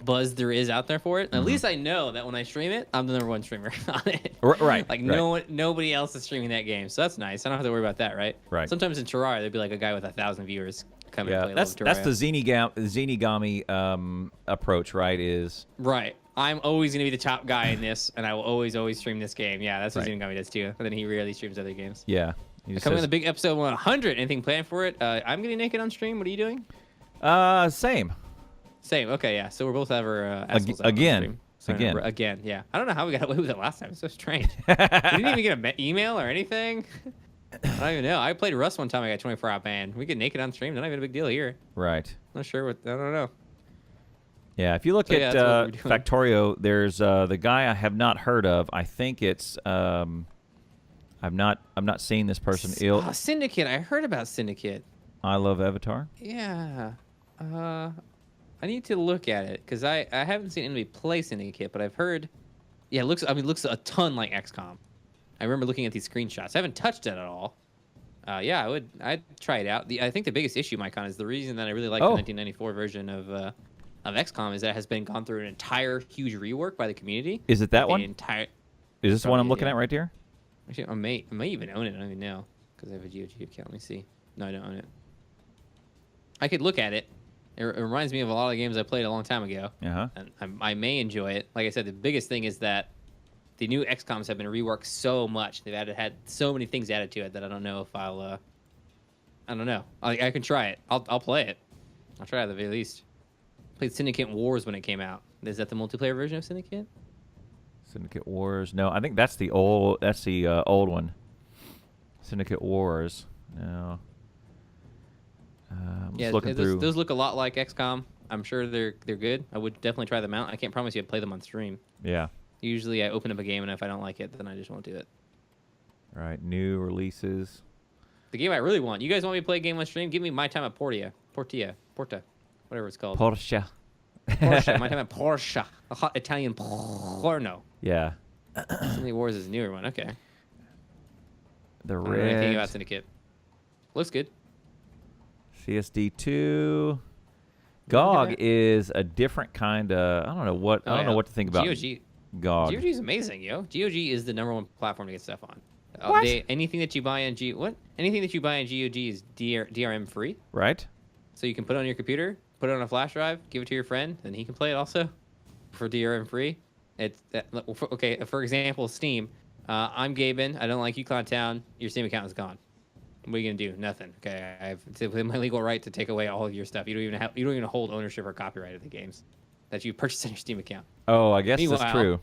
buzz there is out there for it. At least I know that when I stream it, I'm the #1 streamer on it.
Right.
Like nobody else is streaming that game, so that's nice. I don't have to worry about that, right?
Right.
Sometimes in Terraria, there'd be like a guy with 1,000 viewers come and
Yeah,
play.
that's
Terraria.
the Zenigami approach, right? Is
Right. I'm always gonna be the top guy in this, and I will always stream this game. Yeah, that's what
Right.
Zenigami does too. And then he rarely streams other games.
yeah. He just
Coming in
says,
the big episode 100. Anything planned for it? I'm getting naked on stream. What are you doing?
Same.
Same. Okay, yeah. So we're both ever assholes out on
again.
stream. So
Again.
Again. Yeah. I don't know how we got away with it last time. It's so strange. We didn't even get an email or anything. I don't even know. I played Rust one time. I got 24-hour ban. We get naked on stream. Not even a big deal here.
Right.
Not sure what. I don't know.
Yeah, if you look
So, yeah,
at
that's what we're doing.
Factorio, there's the guy I have not heard of. I think it's I'm not seeing this person ill.
Oh, Syndicate. I heard about Syndicate.
I love Avatar.
Yeah. I need to look at it because I haven't seen anybody play Syndicate, but I've heard. Yeah, it looks a ton like XCOM. I remember looking at these screenshots. I haven't touched it at all. Yeah, I'd try it out. I think the biggest issue, Mycon, is the reason that I really like the 1994 version of XCOM is that it has been gone through an entire huge rework by the community.
Is it that one?
Is
this the one I'm looking at right here?
Actually, I may even own it. I don't even know because I have a GOG account. Let me see. No, I don't own it. I could look at it. It reminds me of a lot of games I played a long time ago. And I may enjoy it. Like I said, the biggest thing is that the new XCOMs have been reworked so much. They've had so many things added to it that I don't know if I'll. I don't know. I can try it. I'll play it. I'll try it at the very least. Played Syndicate Wars when it came out. Is that the multiplayer version of Syndicate?
Syndicate Wars. No, I think that's the old. That's the old one. Syndicate Wars. No.
Yeah, those look a lot like XCOM. I'm sure they're good. I would definitely try them out. I can't promise you I'd play them on stream.
Yeah.
Usually I open up a game, and if I don't like it, then I just won't do it.
All right, new releases.
The game I really want. You guys want me to play a game on stream? Give me My Time at Porta, whatever it's called.
Porsche.
My Time at Porsche. A hot Italian porno.
Yeah.
Syndicate Wars is a newer one. Okay.
The
I don't know anything
red.
about Syndicate. Looks good.
CSD2. GOG is a different kind of. I don't know what. I don't know what to think about.
GOG.
GOG.
GOG is amazing, yo. GOG is the #1 platform to get stuff on.
What?
Anything that you buy in Anything that you buy in GOG is DRM free.
Right.
So you can put it on your computer, put it on a flash drive, give it to your friend, and he can play it also for DRM free. Okay. For example, Steam. I'm Gaben. I don't like you, Clowntown. Your Steam account is gone. What are you gonna do? Nothing. Okay, it's within my legal right to take away all of your stuff. You don't even hold ownership or copyright of the games that you purchased on your Steam account.
Oh, I guess
Meanwhile,
that's true.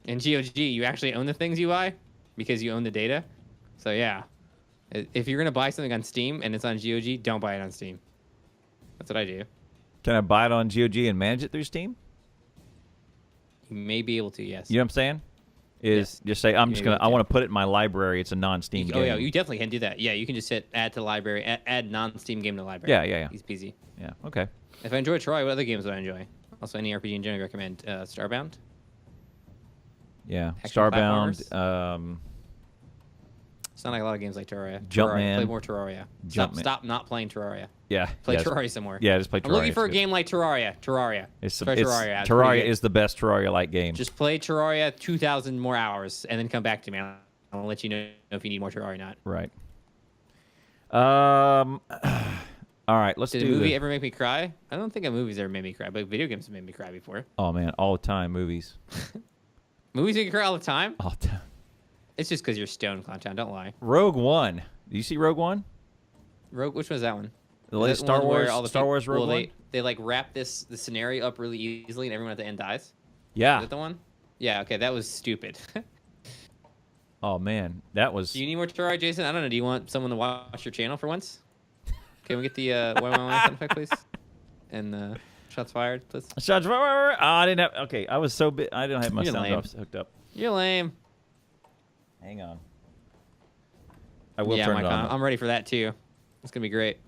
In GOG, you actually own the things you buy because you own the data. So yeah, if you're gonna buy something on Steam and it's on GOG, don't buy it on Steam. That's what I do.
Can I buy it on GOG and manage it through Steam?
You may be able to, yes.
You know what I'm saying? Just say I want to put it in my library. It's a non-Steam game.
Oh yeah, you definitely can do that. Yeah, you can just hit add to library, add non-Steam game to library.
Yeah.
Easy peasy.
Yeah. Okay.
If I enjoy Troy, what other games would I enjoy? Also, any RPG in general, I recommend Starbound.
Yeah.
Action
Starbound.
It's not like a lot of games like Terraria.
Jumpman.
Play more Terraria. Stop not playing Terraria.
Yeah.
Play Terraria some more.
Yeah, just play Terraria.
I'm looking for a game like Terraria. Terraria
is the best Terraria-like game.
Just play Terraria 2,000 more hours and then come back to me. I'll let you know if you need more Terraria or not.
Right. All right, let's do
Did a movie ever make me cry? I don't think a movie's ever made me cry, but video games have made me cry before.
Oh, man, all the time, movies.
Movies make you cry all the time?
All the time.
It's just because you're stoned, Clowntown. Don't lie.
Rogue One. Do you see Rogue One?
Which one is that one?
The latest Star Wars Rogue One?
They like wrap the scenario up really easily and everyone at the end dies?
Yeah.
Is that the one? Yeah, okay, that was stupid.
Oh, man, that was...
Do you need more Terraria, Jason? I don't know. Do you want someone to watch your channel for once? Can we get the sound effect, please? And shots fired, please.
Shots fired. Oh, I didn't have... Okay, I was so... I didn't have my
You're
sound
lame.
drops hooked up.
You're lame.
Hang on. I will turn it on.
I'm ready for that, too. It's going to be great.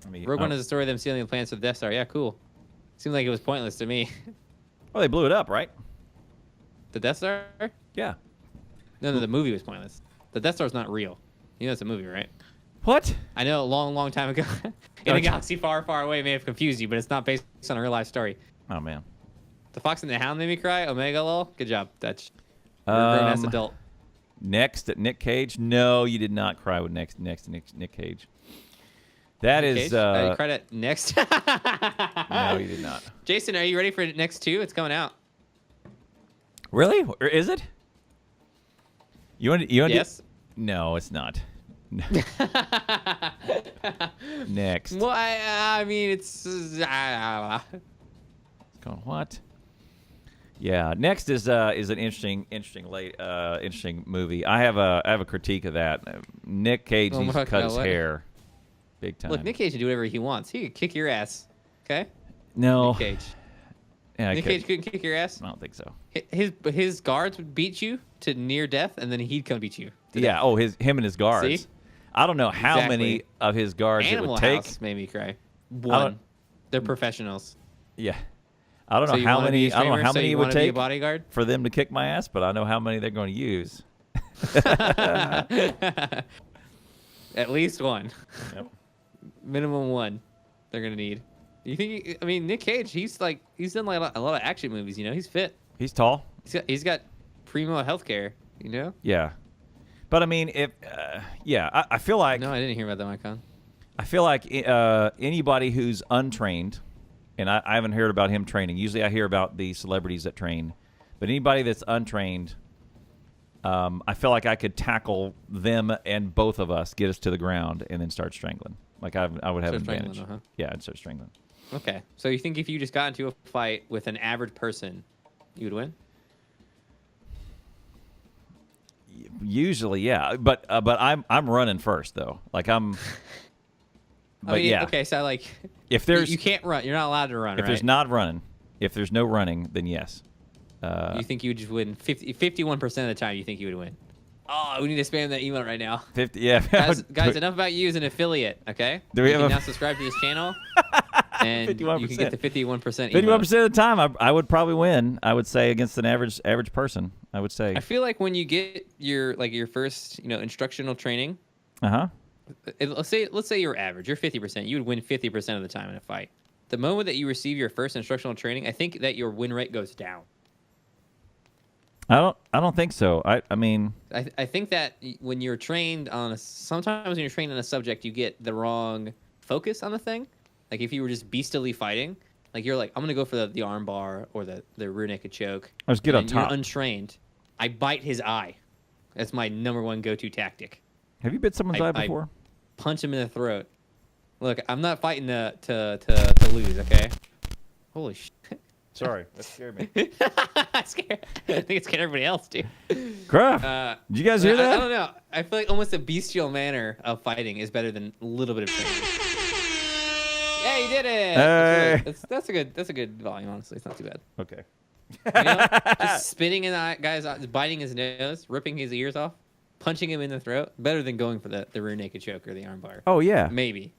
Rogue One is a story of them stealing the plans for the Death Star. Yeah, cool. Seemed like it was pointless to me.
Oh, they blew it up, right?
The Death Star?
Yeah.
No, the movie was pointless. The Death Star's not real. You know it's a movie, right?
What?
I know a long, long time ago. In a galaxy far, far away may have confused you, but it's not based on a real life story.
Oh, man.
The Fox and the Hound made me cry. Omega lol. Good job, Dutch. You're a grown-ass adult.
Next at Nick Cage. No, you did not cry with next Nick Cage. That
Nick
is.
Cage? You cried at Next.
No, you did not.
Jason, are you ready for Next 2? It's coming out.
Really? Or is it? You want?
Yes.
No, it's not. Next.
Well, I mean, it's.
Going what? Yeah. Next is an interesting movie. I have a critique of that. Nick Cage needs to cut his hair, big time.
Look, Nick Cage can do whatever he wants. He could kick your ass. Okay.
No.
Nick Cage.
Yeah, I
Nick Cage couldn't kick your ass.
don't think so.
His guards would beat you to near death, and then he'd come beat you. to
Yeah.
death.
Oh, him and his guards.
See?
I don't know how
Exactly.
many of his guards
Animal
it would take.
House made me cry.
don't-
One. They're professionals.
Yeah. I don't
So
know
you
how
wanna be
many.
a
I don't know
streamer?
how
So
many
you
it would
wanna be a
take
bodyguard?
for them to kick my ass, but I know how many they're going to use.
At least one.
Yep.
Minimum one. They're gonna need. You think? I mean, Nick Cage. He's done like a lot of action movies. You know, he's fit.
He's tall.
He's got primo healthcare. You know.
Yeah. But I mean, I feel like
No, I didn't hear about that, Micon.
I feel like anybody who's untrained, and I haven't heard about him training. Usually, I hear about the celebrities that train, but anybody that's untrained, I feel like I could tackle them and both of us, get us to the ground, and then start strangling. Like I would have an
Start
advantage.
strangling,
Yeah, I'd start strangling.
Okay. So you think if you just got into a fight with an average person, you would win?
Usually, yeah, but I'm running first though. Like I'm. But
I mean,
yeah,
Okay, so like,
if there's
you can't run. You're not allowed to run.
if there's
right?
not running, if there's no running, then yes.
You think you would just win 51% of the time? You think you would win? Oh, we need to spam that email right now.
50. Yeah,
Guys, enough about you as an affiliate, okay?
Do we
you
have
can
a-
now subscribe to this channel, and you can
51%.
get the 51%.
51% of the time, I would probably win. I would say against an average person. I would say.
I feel like when you get your first instructional training,
Uh-huh.
let's say you're average, you're 50%, you would win 50% of the time in a fight. The moment that you receive your first instructional training, I think that your win rate goes down.
I don't think so. I mean,
I think that when you're trained sometimes when you're trained on a subject, you get the wrong focus on the thing. Like if you were just beastily fighting, like you're like, I'm gonna go for the arm bar or the rear naked choke.
Let's get on
and
top.
You're untrained. I bite his eye. That's my number one go-to tactic.
have you bit someone's eye before?
Punch him in the throat. Look, I'm not fighting to lose. Okay. Holy shit.
Sorry, that scared me.
I think it scared everybody else, dude.
Crap. Did you guys hear that?
I don't know. I feel like almost a bestial manner of fighting is better than a little bit of training. Yeah, you did it.
Hey.
That's a good volume. Honestly, it's not too bad.
Okay.
You know, just spitting in the guy's eye, biting his nose, ripping his ears off, punching him in the throat. Better than going for the rear naked choke or the armbar.
Oh yeah.
Maybe.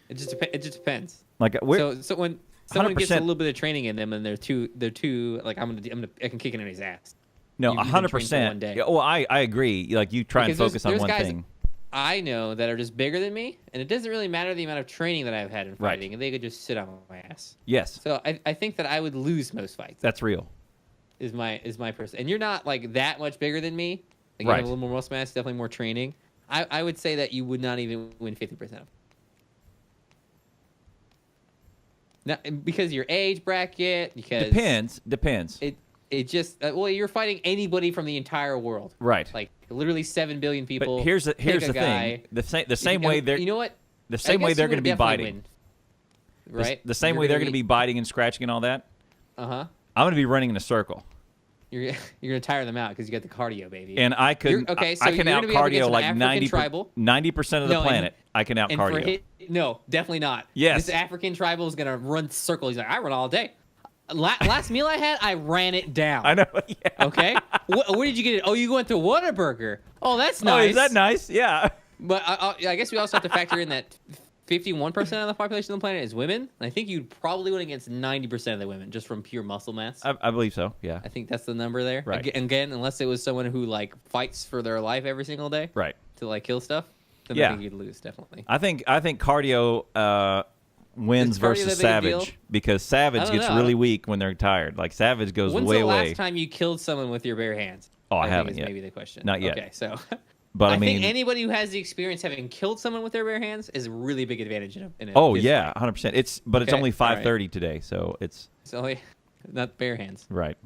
It just depends.
Like
So when someone gets a
100%.
little bit of training in them and they're too like I can kick it in his ass.
No,
You've been trained for
100%.
one day.
Yeah, well, I agree. Like you try and
Because
focus on
there's
one
guys
thing.
I know that are just bigger than me, and it doesn't really matter the amount of training that I've had in
Right.
fighting, and they could just sit on my ass.
Yes,
So I think that I would lose most fights.
that's real.
Is my person, and you're not like that much bigger than me. Like you
Right.
have a little more muscle mass, definitely more training. I would say that you would not even win 50%. Not because your age bracket, because
Depends.
it just well, you're fighting anybody from the entire world,
Right.
like literally 7 billion people.
But here's the
Pick a guy.
thing. The same way they're
You know what?
the same way
guess
they're
you
going to be
would definitely
biting.
win, right?
The same way they're going to be biting and scratching and all that.
Uh-huh.
I'm going to be running in a circle,
You're gonna tire them out because you got the cardio, baby.
and I could.
Okay, so
I can
you're
out
gonna be up against
cardio
an
like
African tribal.
90% of the
No, and-
planet. I can out
and for
cardio.
no, definitely not.
Yes.
This African tribal is gonna run circles. He's like, I run all day. Last meal I had, I ran it down.
I know. Yeah.
Okay. Where did you get it? Oh, you went to Whataburger. Oh, that's
Oh,
nice.
is that nice? Yeah.
But I guess we also have to factor in that 51% of the population of the planet is women. And I think you'd probably win against 90% of the women just from pure muscle mass.
I believe so. Yeah.
I think that's the number there.
Right.
Again, unless it was someone who like fights for their life every single day
Right.
to like kill stuff, then
Yeah.
I think you'd lose definitely.
I think cardio wins
Is cardio
versus
that big a deal?
Savage because Savage
I don't
gets
know.
really weak when they're tired. Like Savage goes
When's
way
the last
away.
time you killed someone with your bare hands?
Oh, I
think
haven't
is
yet.
Maybe the question.
Not yet.
Okay, so
But I
think
mean,
anybody who has the experience having killed someone with their bare hands is a really big advantage in a
oh
fist
yeah,
fight.
100%. It's
Okay,
only
all right.
5:30 today, so it's
It's only not bare hands.
right.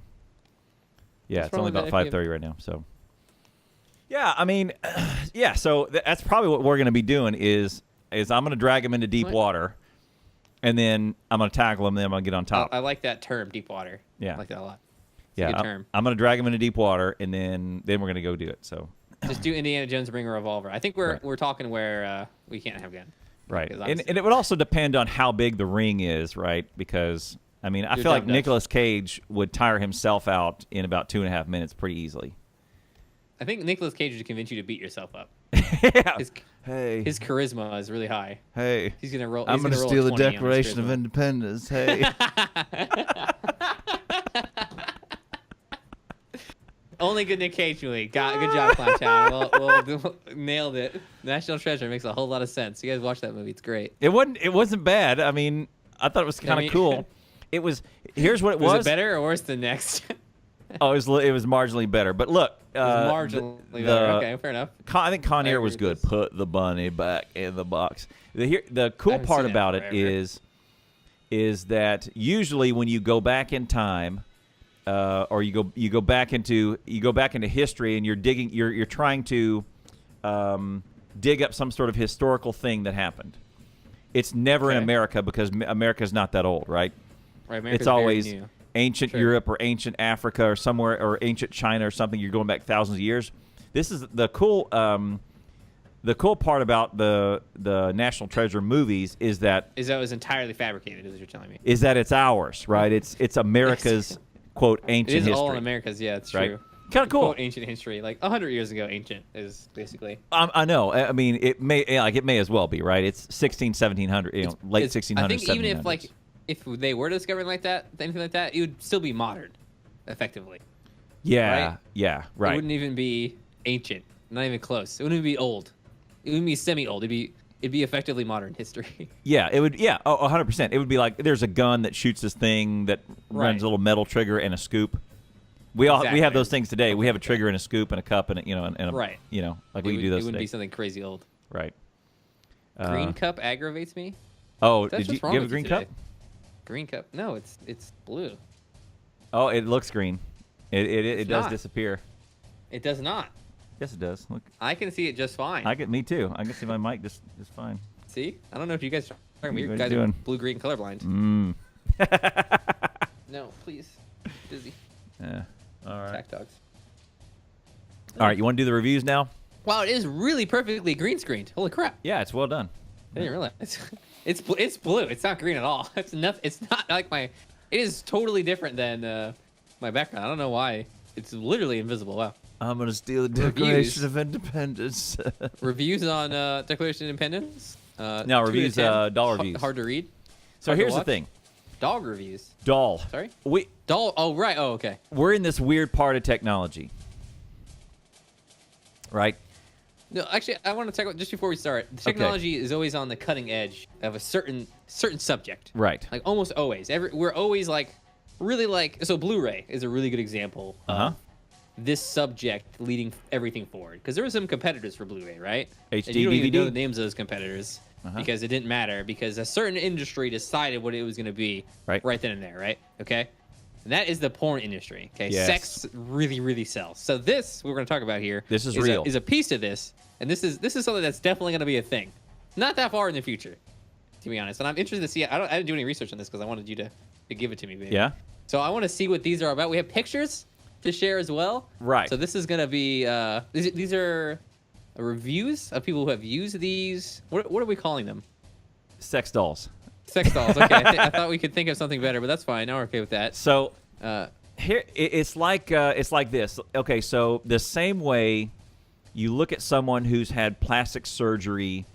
Yeah,
That's
it's only
probably
about
a good idea.
5:30 right now. So yeah, I mean, yeah. So that's probably what we're going to be doing is I'm going to drag him into deep
What?
water, and then I'm going to tackle him. Then I'm going to get on top.
I like that term, deep water.
Yeah.
I like that a lot. It's
yeah,
a good term.
I'm going to drag him into deep water, and then we're going to go do it. So
Just do Indiana Jones, bring a revolver. I think we're
Right.
talking where we can't have gun.
right,
Because
and
obviously-
it would also depend on how big the ring is, right? Because I mean, I
You're
feel like
dumb Dutch.
Nicolas Cage would tire himself out in about 2.5 minutes pretty easily.
I think Nicolas Cage would convince you to beat yourself up.
Yeah.
His
Hey.
his charisma is really high.
Hey.
He's gonna roll.
I'm
going to
steal the Declaration of Independence. Hey.
Only good Nick Cage movie. Good job, Clown Town. We'll nailed it. National Treasure makes a whole lot of sense. You guys watch that movie. It's great.
It wasn't bad. I mean, I thought it was kind of cool. It was. Here's what it was.
Was it better or worse than next?
Oh, it was marginally better. But look,
Marginally better. Okay, fair enough.
I think Con Air was
agree
good.
with this.
Put the bunny back in the box. The cool
haven't
part
seen it
about it
forever.
is that usually when you go back in time, or you go back into history, and you're trying to dig up some sort of historical thing that happened. It's never in
Okay.
America because America's not that old, right?
Right, America's
It's
very
always
new.
ancient
Sure.
Europe or ancient Africa or somewhere, or ancient China or something. You're going back thousands of years. This is the cool part about the National Treasure movies is that
Is that it was entirely fabricated? Is what you're telling me?
it's ours, right? It's America's quote
It
ancient
is
history.
all in America's. Yeah, it's
Right.
true.
Kind of cool.
Quote ancient history, like 100 years ago. Ancient is basically.
I know. I mean, it may as well be, right? It's 1700, late 1600s.
I think even
1700s.
if they were discovering anything like that, it would still be modern, effectively.
yeah,
right?
yeah,
It
right.
wouldn't even be ancient. Not even close. It wouldn't even be old. It wouldn't be semi-old. It'd be effectively modern history.
Yeah, it would. Yeah, 100%. It would be like there's a gun that shoots this thing that
Right.
runs a little metal trigger and a scoop. We have
Exactly.
those things today. We have a trigger and a scoop and a cup and a,
Right.
like we do those
It wouldn't
today.
be something crazy old.
Right.
Green cup aggravates me.
Oh,
That's
did you
what's wrong
have a
with
green
you
cup?
today. Green cup? No, it's blue.
Oh, it looks green. It does
not.
disappear.
It does not.
Yes, it does. Look,
I can see it just fine.
me too. I can see my mic just fine.
See? I don't know if you guys are talking. You
What
guys
you
are
doing?
blue-green colorblind.
Mm.
No, please. Dizzy.
Yeah. All right.
Attack dogs.
All right. You want to do the reviews now?
Wow, it is really perfectly green screened. Holy crap!
Yeah, it's well done.
I didn't realize it's blue. It's not green at all. It's enough. It's not like my. It is totally different than my background. I don't know why. It's literally invisible. Wow.
I'm gonna steal the Declaration of Independence.
Reviews on Declaration of Independence.
No,
2
reviews,
to 10.
doll reviews.
Hard to read.
So
Hard to
here's the
watch.
thing.
Dog reviews.
Doll.
Sorry.
We
Doll. Oh right. Oh okay.
we're in this weird part of technology, right?
No, actually, I want to talk about just before we start. Technology is always on the cutting edge of a certain subject.
Right.
Like almost always. We're always like really like. So Blu-ray is a really good example of this subject leading everything forward. Because there were some competitors for Blu-ray, right?
HD,
and you don't even
DVD?
know the names of those competitors because it didn't matter because a certain industry decided what it was going to be
Right.
then and there, right? Okay. And that is the porn industry. Okay.
Yes.
Sex really, really sells. So this we're going to talk about here.
This is real.
Is a piece of this, and this is something that's definitely going to be a thing. Not that far in the future, to be honest. And I'm interested to see. I didn't do any research on this because I wanted you to give it to me, baby.
Yeah.
So I want to see what these are about. We have pictures to share as well.
Right.
So this is going to be these are reviews of people who have used these. What are we calling them?
Sex dolls.
Sex dolls. Okay, I thought we could think of something better, but that's fine. Now we're okay with that.
So
Uh,
here it's like this. Okay, so the same way you look at someone who's had plastic surgery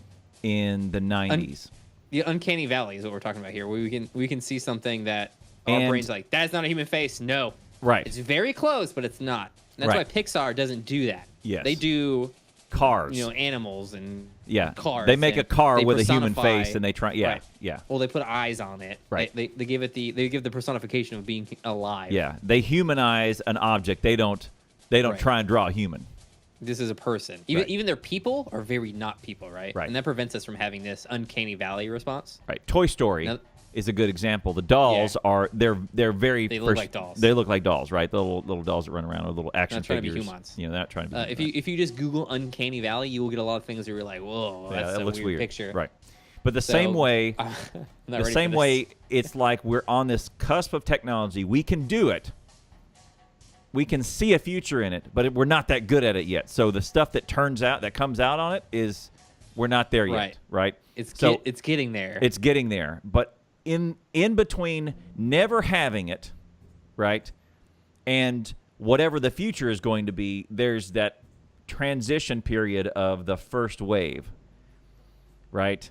in the 90s.
the uncanny valley is what we're talking about here. Where we can see something that our
And-
brain's like, that's not a human face. No.
Right.
It's very close, but it's not. And that's
Right.
why Pixar doesn't do that.
Yes.
They do,
Cars.
animals and
Yeah.
cars.
They make a
and
car
they
with a human
personify-
face and they try. Yeah.
Right.
Yeah.
Well, they put eyes on it.
Right.
They give it they give the personification of being alive.
Yeah. They humanize an object. They don't
Right.
try and draw a human.
This is a person. Even
Right.
even their people are very not people, right?
Right.
And that prevents us from having this uncanny valley response.
Right. Toy Story
Now-
is a good example. The dolls are they're very
They look like dolls.
They look like dolls, right? The little dolls that run around with little action
Not trying to be
figures.
humans.
They're not trying to be.
If
humans.
you just Google uncanny valley, you will get a lot of things where you're like, whoa,
Yeah,
that's
that
a
looks weird.
picture.
Right. But the
So,
same way,
I'm not
the
ready
same
for this.
way, it's like we're on this cusp of technology. We can do it. We can see a future in it, but we're not that good at it yet. So the stuff that comes out on it is we're not there yet, right?
It's
so
it's getting there.
it's getting there. But in between never having it, right, and whatever the future is going to be, there's that transition period of the first wave, right?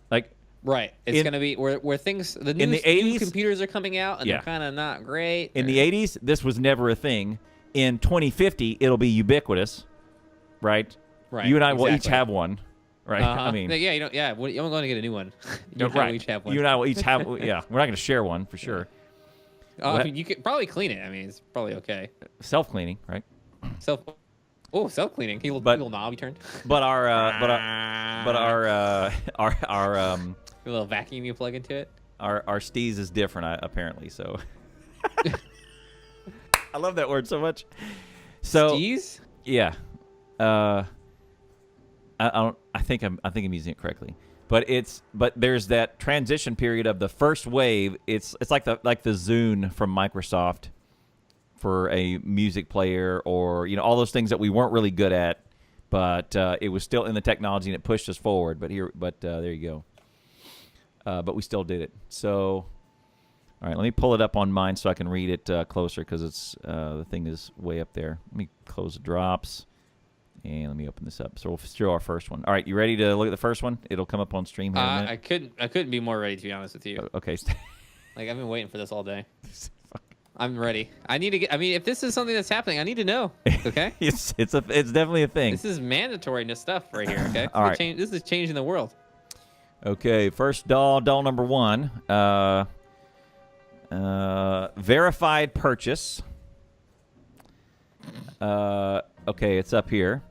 Like,
right, it's going to be where things the new
80s,
computers are coming out and they're kind of not great.
In the 80s, this was never a thing. In 2050, it'll be ubiquitous, right?
Right.
You and I will each have one, right?
I mean, yeah, you don't. Yeah, I'm going to get a new one. You and I will each have one.
You and I will each have. Yeah, we're not going to share one for sure.
I mean, you could probably clean it. I mean, it's probably okay.
Self-cleaning, right?
Self-cleaning. Little knob you turned.
But our
a little vacuum you plug into it.
Our steez is different, apparently. So, I love that word so much. So
steez?
Yeah. I think I'm using it correctly. But there's that transition period of the first wave. It's like the Zune from Microsoft for a music player, or all those things that we weren't really good at, but it was still in the technology and it pushed us forward. But there you go. But we still did it. So, all right, let me pull it up on mine so I can read it closer, because it's the thing is way up there. Let me close the drops. And let me open this up. So we'll show our first one. All right, you ready to look at the first one? It'll come up on stream here in a minute.
I couldn't be more ready, to be honest with you.
Okay.
Like, I've been waiting for this all day. I'm ready. I need to get. I mean, if this is something that's happening, I need to know. Okay.
It's definitely a thing.
This is mandatory stuff right here. Okay.
All right.
This is changing the world.
Okay. First doll number one. Verified purchase. Okay, it's up here.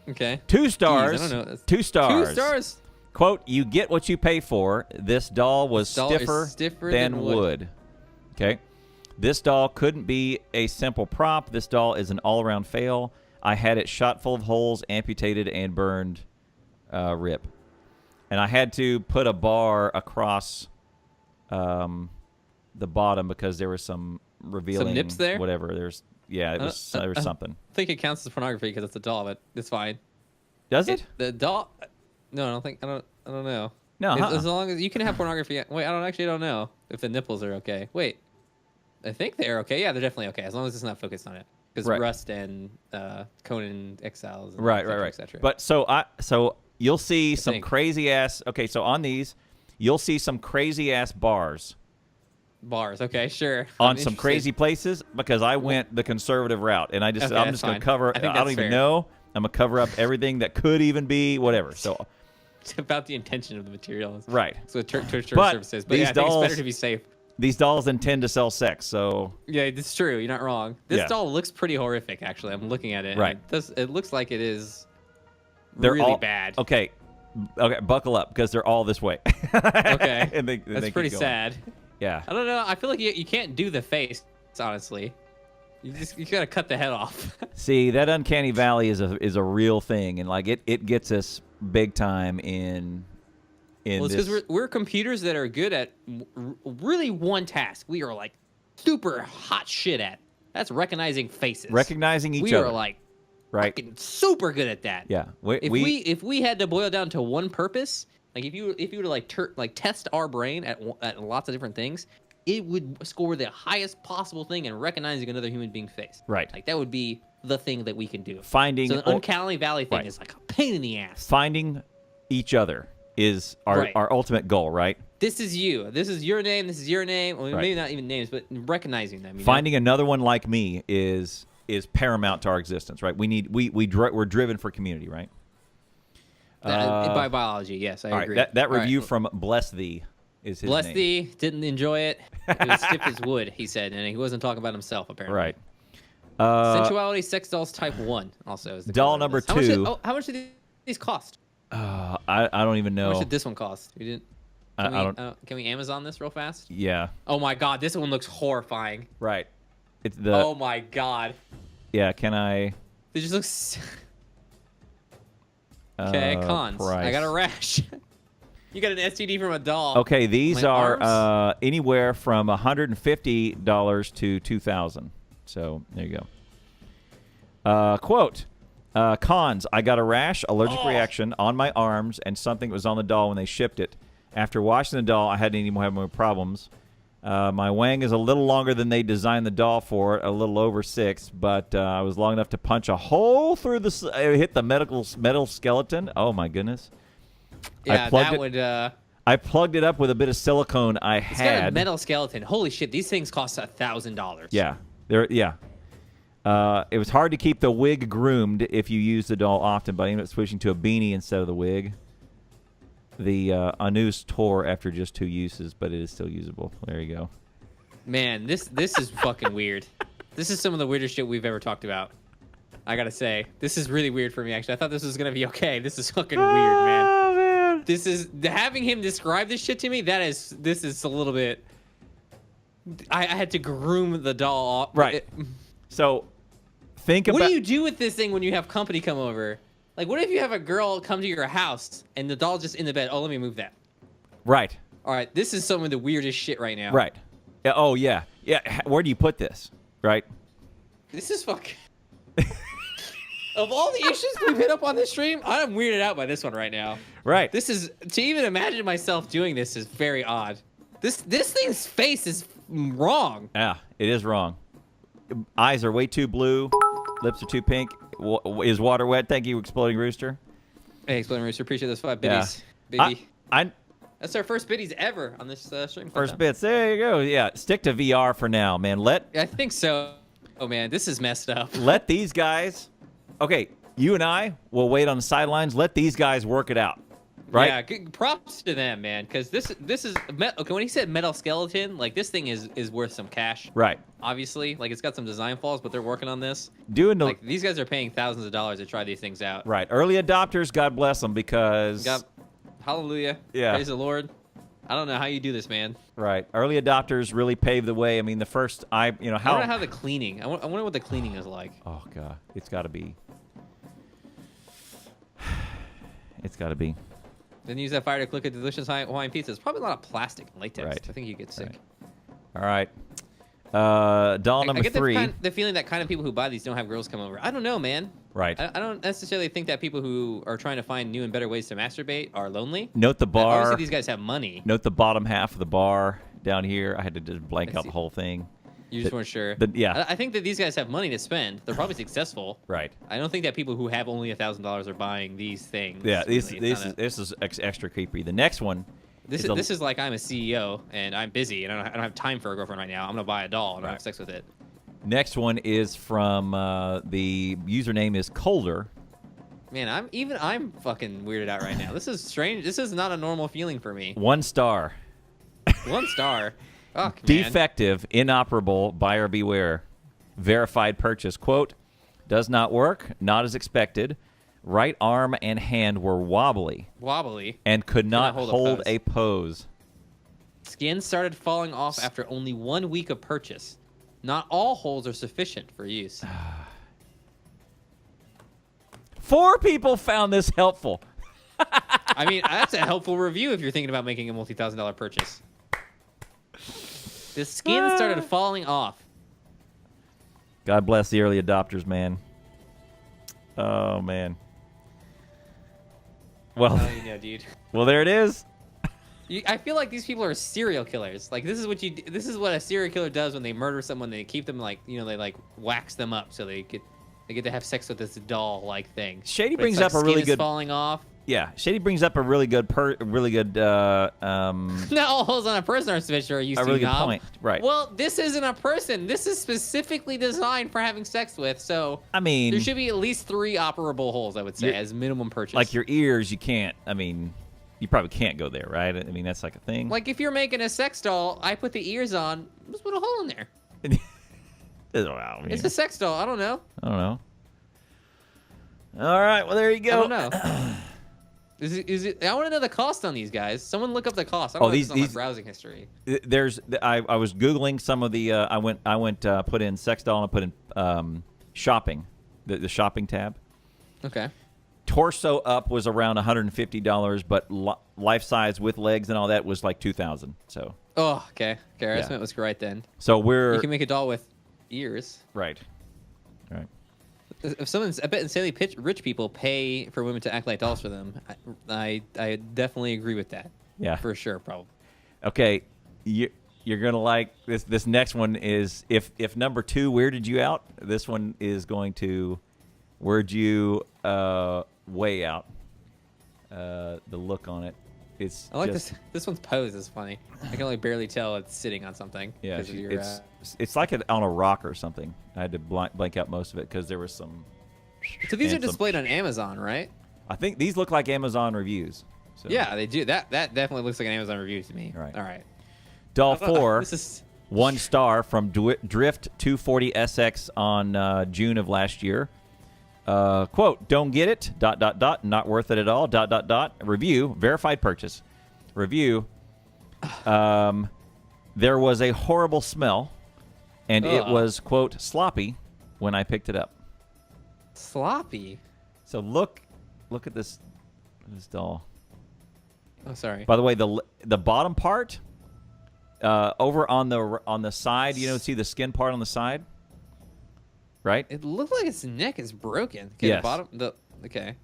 Okay.
2 stars.
Jeez, I don't know.
2 stars.
2 stars.
Quote, you get what you pay for. This doll was stiffer than wood. Okay. This doll couldn't be a simple prop. This doll is an all-around fail. I had it shot full of holes, amputated, and burned. Rip. And I had to put a bar across the bottom because there was some revealing.
Some nips there?
Whatever. There was something.
I think it counts as pornography because it's a doll, but it's fine.
Does it?
The doll? No, I don't think. I don't know.
No.
As long as you can have pornography. Wait, I don't know if the nipples are okay. Wait, I think they're okay. Yeah, they're definitely okay as long as it's not focused on it. Because Rust and Conan Exiles. And
right.
Et cetera.
But so you'll see some crazy ass. Okay, so on these, you'll see some crazy ass bars.
Bars, okay, sure.
On some crazy places, because I went the conservative route, and I'm just going to cover. I don't even know. I'm going to cover up everything that could even be whatever. So
it's about the intention of the material,
right?
So Twitch services, but
these
I
dolls,
think it's better to be safe.
These dolls intend to sell sex, so
yeah, it's true. You're not wrong. This doll looks pretty horrific, actually. I'm looking at it.
Right.
It looks like it is
they're
really
all,
bad.
Okay, buckle up because they're all this way.
Okay,
and
that's pretty sad.
Yeah.
I don't know. I feel like you can't do the face, honestly. You gotta cut the head off.
See, that uncanny valley is a real thing, and like it gets us big time in.
Well, it's because we're computers that are good at really one task. We are like super hot shit at. That's recognizing faces.
Recognizing each other.
We are like
right.
super good at that.
Yeah.
If we had to boil down to one purpose. Like if you were to like test our brain at lots of different things, it would score the highest possible thing in recognizing another human being's face.
Right.
Like that would be the thing that we can do.
So
the uncanny valley thing is like a pain in the ass.
Finding each other is our ultimate goal, right?
This is you. This is your name. This is your name. Well, maybe not even names, but recognizing them.
Finding another one like me is paramount to our existence, right? We're driven for community, right?
By biology, yes, I agree.
That review from Bless Thee is his
Bless
name.
Thee didn't enjoy it. It was stiff as wood, he said, and he wasn't talking about himself, apparently.
Right.
Sensuality Sex Dolls Type 1 also is the
doll number 2.
How much do these cost?
I don't even know.
How much did this one cost? We didn't. Can we Amazon this real fast?
Yeah.
Oh my God, this one looks horrifying.
Right.
Oh my God.
Yeah. Can I?
It just looks. Okay, cons.
Price.
I got a rash. You got an STD from a doll.
Okay, these are
arms?
anywhere from $150 to $2,000. So there you go. Quote, cons, I got a rash, allergic reaction on my arms, and something was on the doll when they shipped it. After washing the doll, I hadn't even have more problems. My wang is a little longer than they designed the doll for, a little over 6, but I was long enough to punch a hole through the... hit the metal skeleton. Oh, my goodness.
Yeah, that would...
I plugged it up with a bit of silicone I
It's
had.
got a metal skeleton. Holy shit, these things cost $1,000.
Yeah. It was hard to keep the wig groomed if you use the doll often, but I ended up switching to a beanie instead of the wig. The anus tore after just 2 uses, but it is still usable. There you go.
Man, this is fucking weird. This is some of the weirdest shit we've ever talked about. I gotta say, this is really weird for me. Actually, I thought this was gonna be okay. This is fucking weird, man.
Oh man,
this is having him describe this shit to me. This is a little bit. I had to groom the doll.
Right. So, think about.
What do you do with this thing when you have company come over? Like, what if you have a girl come to your house and the doll's just in the bed? Oh, let me move that.
Right.
All right, this is some of the weirdest shit right now.
Right. Yeah, oh, yeah. Yeah, where do you put this? Right?
This is fucking... Of all the issues we've hit up on this stream, I'm weirded out by this one right now.
Right.
This is... To even imagine myself doing this is very odd. This thing's face is wrong.
Yeah, it is wrong. Eyes are way too blue. Lips are too pink. Is water wet? Thank you, Exploding Rooster.
Hey, Exploding Rooster, appreciate those 5 biddies.
Yeah.
Baby. That's our first biddies ever on this stream.
First bits. There you go. Yeah, stick to VR for now, man.
I think so. Oh, man, this is messed up.
Let these guys... Okay, you and I will wait on the sidelines. Let these guys work it out. Right?
Yeah, props to them, man, because this is okay. When he said metal skeleton, like this thing is worth some cash.
Right.
Obviously, like it's got some design flaws, but they're working on this.
Like
these guys are paying thousands of dollars to try these things out.
Right. Early adopters, God bless them, because
hallelujah.
Yeah.
Praise the Lord. I don't know how you do this, man.
Right. Early adopters really paved the way. I mean, the first
I don't know how the cleaning. I wonder what the cleaning is like.
Oh god, it's got to be. It's got to be.
Then use that fire to cook a delicious Hawaiian pizza. It's probably a lot of plastic and latex.
Right.
I think you get sick.
Right. All right. Doll number 3.
I get the feeling that kind of people who buy these don't have girls come over. I don't know, man.
Right.
I don't necessarily think that people who are trying to find new and better ways to masturbate are lonely.
Note the bar.
Obviously, these guys have money.
Note the bottom half of the bar down here. I had to just blank out the whole thing.
You just weren't sure.
Yeah.
I think that these guys have money to spend. They're probably successful.
Right.
I don't think that people who have only $1,000 are buying these things.
Yeah. This is extra creepy. The next one.
This is like I'm a CEO and I'm busy and I don't have time for a girlfriend right now. I'm gonna buy a doll and have sex with it.
Next one is from the username is Colder.
Man, I'm fucking weirded out right now. This is strange. This is not a normal feeling for me.
1 star.
1 star. Fuck,
Defective, inoperable, buyer beware. Verified purchase. Quote, does not work, not as expected. Right arm and hand were wobbly. And could not hold a pose.
Skin started falling off after only 1 week of purchase. Not all holes are sufficient for use.
4 people found this helpful.
I mean, that's a helpful review if you're thinking about making a multi-$1,000 purchase. The skin started falling off.
God bless the early adopters, man. Oh, man. Well,
dude.
Well, there it is.
I feel like these people are serial killers. Like this is what a serial killer does when they murder someone. They keep them like they like wax them up so they get to have sex with this doll like thing.
Shady brings up a really good
falling off.
Yeah, Shady brings up a really good
Not all holes on a person are sufficient.
A really good point. Right.
Well, this isn't a person. This is specifically designed for having sex with. So
I mean,
there should be at least 3 operable holes. I would say as minimum purchase.
Like your ears, you can't. I mean, you probably can't go there, right? I mean, that's like a thing.
Like if you're making a sex doll, I put the ears on. Just put a hole in there. It's a sex doll. I don't know.
All right. Well, there you go.
I don't know. Is it? I want to know the cost on these guys. Someone look up the cost. I don't know if it's on my browsing history.
I was Googling some of the. I went put in sex doll and I put in shopping, the shopping tab.
Okay.
Torso up was around $150, but life size with legs and all that was like $2,000. So.
Oh, okay. Our estimate was right then.
So
you can make a doll with ears.
Right.
If I bet insanely rich people pay for women to act like dolls for them. I definitely agree with that.
Yeah.
For sure, probably.
Okay, you're gonna like this. This next one is if number 2 weirded you out, this one is going to weird you way out. The look on it,
I like
just,
this one's pose is funny. I can only barely tell it's sitting on something.
Yeah,
'cause of your,
it's like on a rock or something. I had to blank out most of it because there was some.
So these are
and some-
displayed on Amazon, right?
I think these look like Amazon reviews. So.
Yeah, they do. That definitely looks like an Amazon review to me.
Right.
All right.
Doll 4,
This is
1 star from Drift 240 SX on June of last year. Quote, don't get it, ... not worth it at all, ... Review, verified purchase. Review, there was a horrible smell, and it was, quote, sloppy when I picked it up.
sloppy.
So look at this doll.
Oh, sorry.
By the way, the bottom part, over on the side, see the skin part on the side, right?
It looked like its neck is broken. Okay,
Yes.
Okay.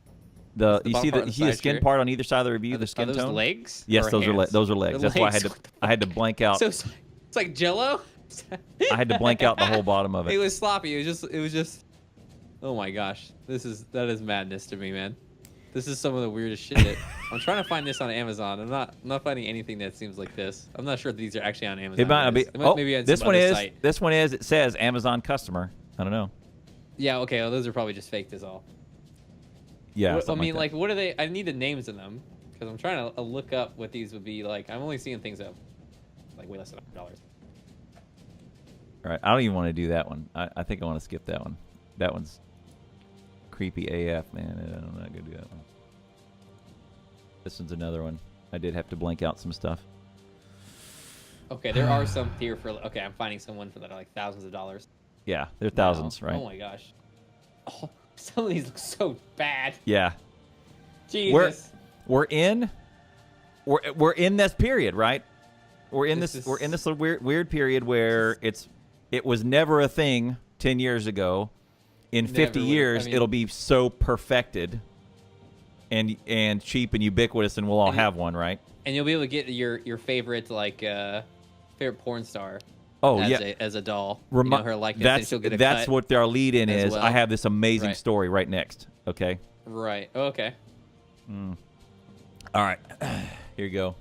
You see the skin part on either side of the review, the skin
Are those
tone.
legs?
Yes,
or
those are
hands?
those are legs.
The
That's why
legs.
I had to blank out.
So it's like Jello.
I had to blank out the whole bottom of
It
it.
was sloppy. It was just. Oh my gosh, that is madness to me, man. This is some of the weirdest shit. I'm trying to find this on Amazon. I'm not finding anything that seems like this. I'm not sure if these are actually on Amazon.
It might not be.
Maybe on
this
some
one
other
is.
site.
This one is. It says Amazon customer. I don't know.
Yeah. Okay. Well, those are probably just faked as all.
Yeah.
I
something
mean,
that.
like, what are they? I need the names in them because I'm trying to look up what these would be like. I'm only seeing things that like way less than $100.
All right. I don't even want to do that one. I think I want to skip that one. That one's creepy AF, man. I'm not gonna do that one. This one's another one. I did have to blank out some stuff.
Okay, there are some here for. Okay, I'm finding someone for that are like thousands of dollars.
Yeah, they're thousands,
Wow.
right?
Oh my gosh. Oh, some of these look so bad.
Yeah.
Jesus.
We're in this period, right? We're in
This
this
is-
little weird period where it was never a thing 10 years ago. In 50
Never would-
years,
I mean-
it'll be so perfected and cheap and ubiquitous, and we'll all
And
have one, right?
And you'll be able to get your favorite favorite porn star.
Oh
as
yeah,
as a doll. Her likeness. and she'll get a
that's
cut.
what their lead in
as
is.
well.
I have this amazing
Right.
story right next. Okay.
Right. Oh, okay.
All right. Here you go.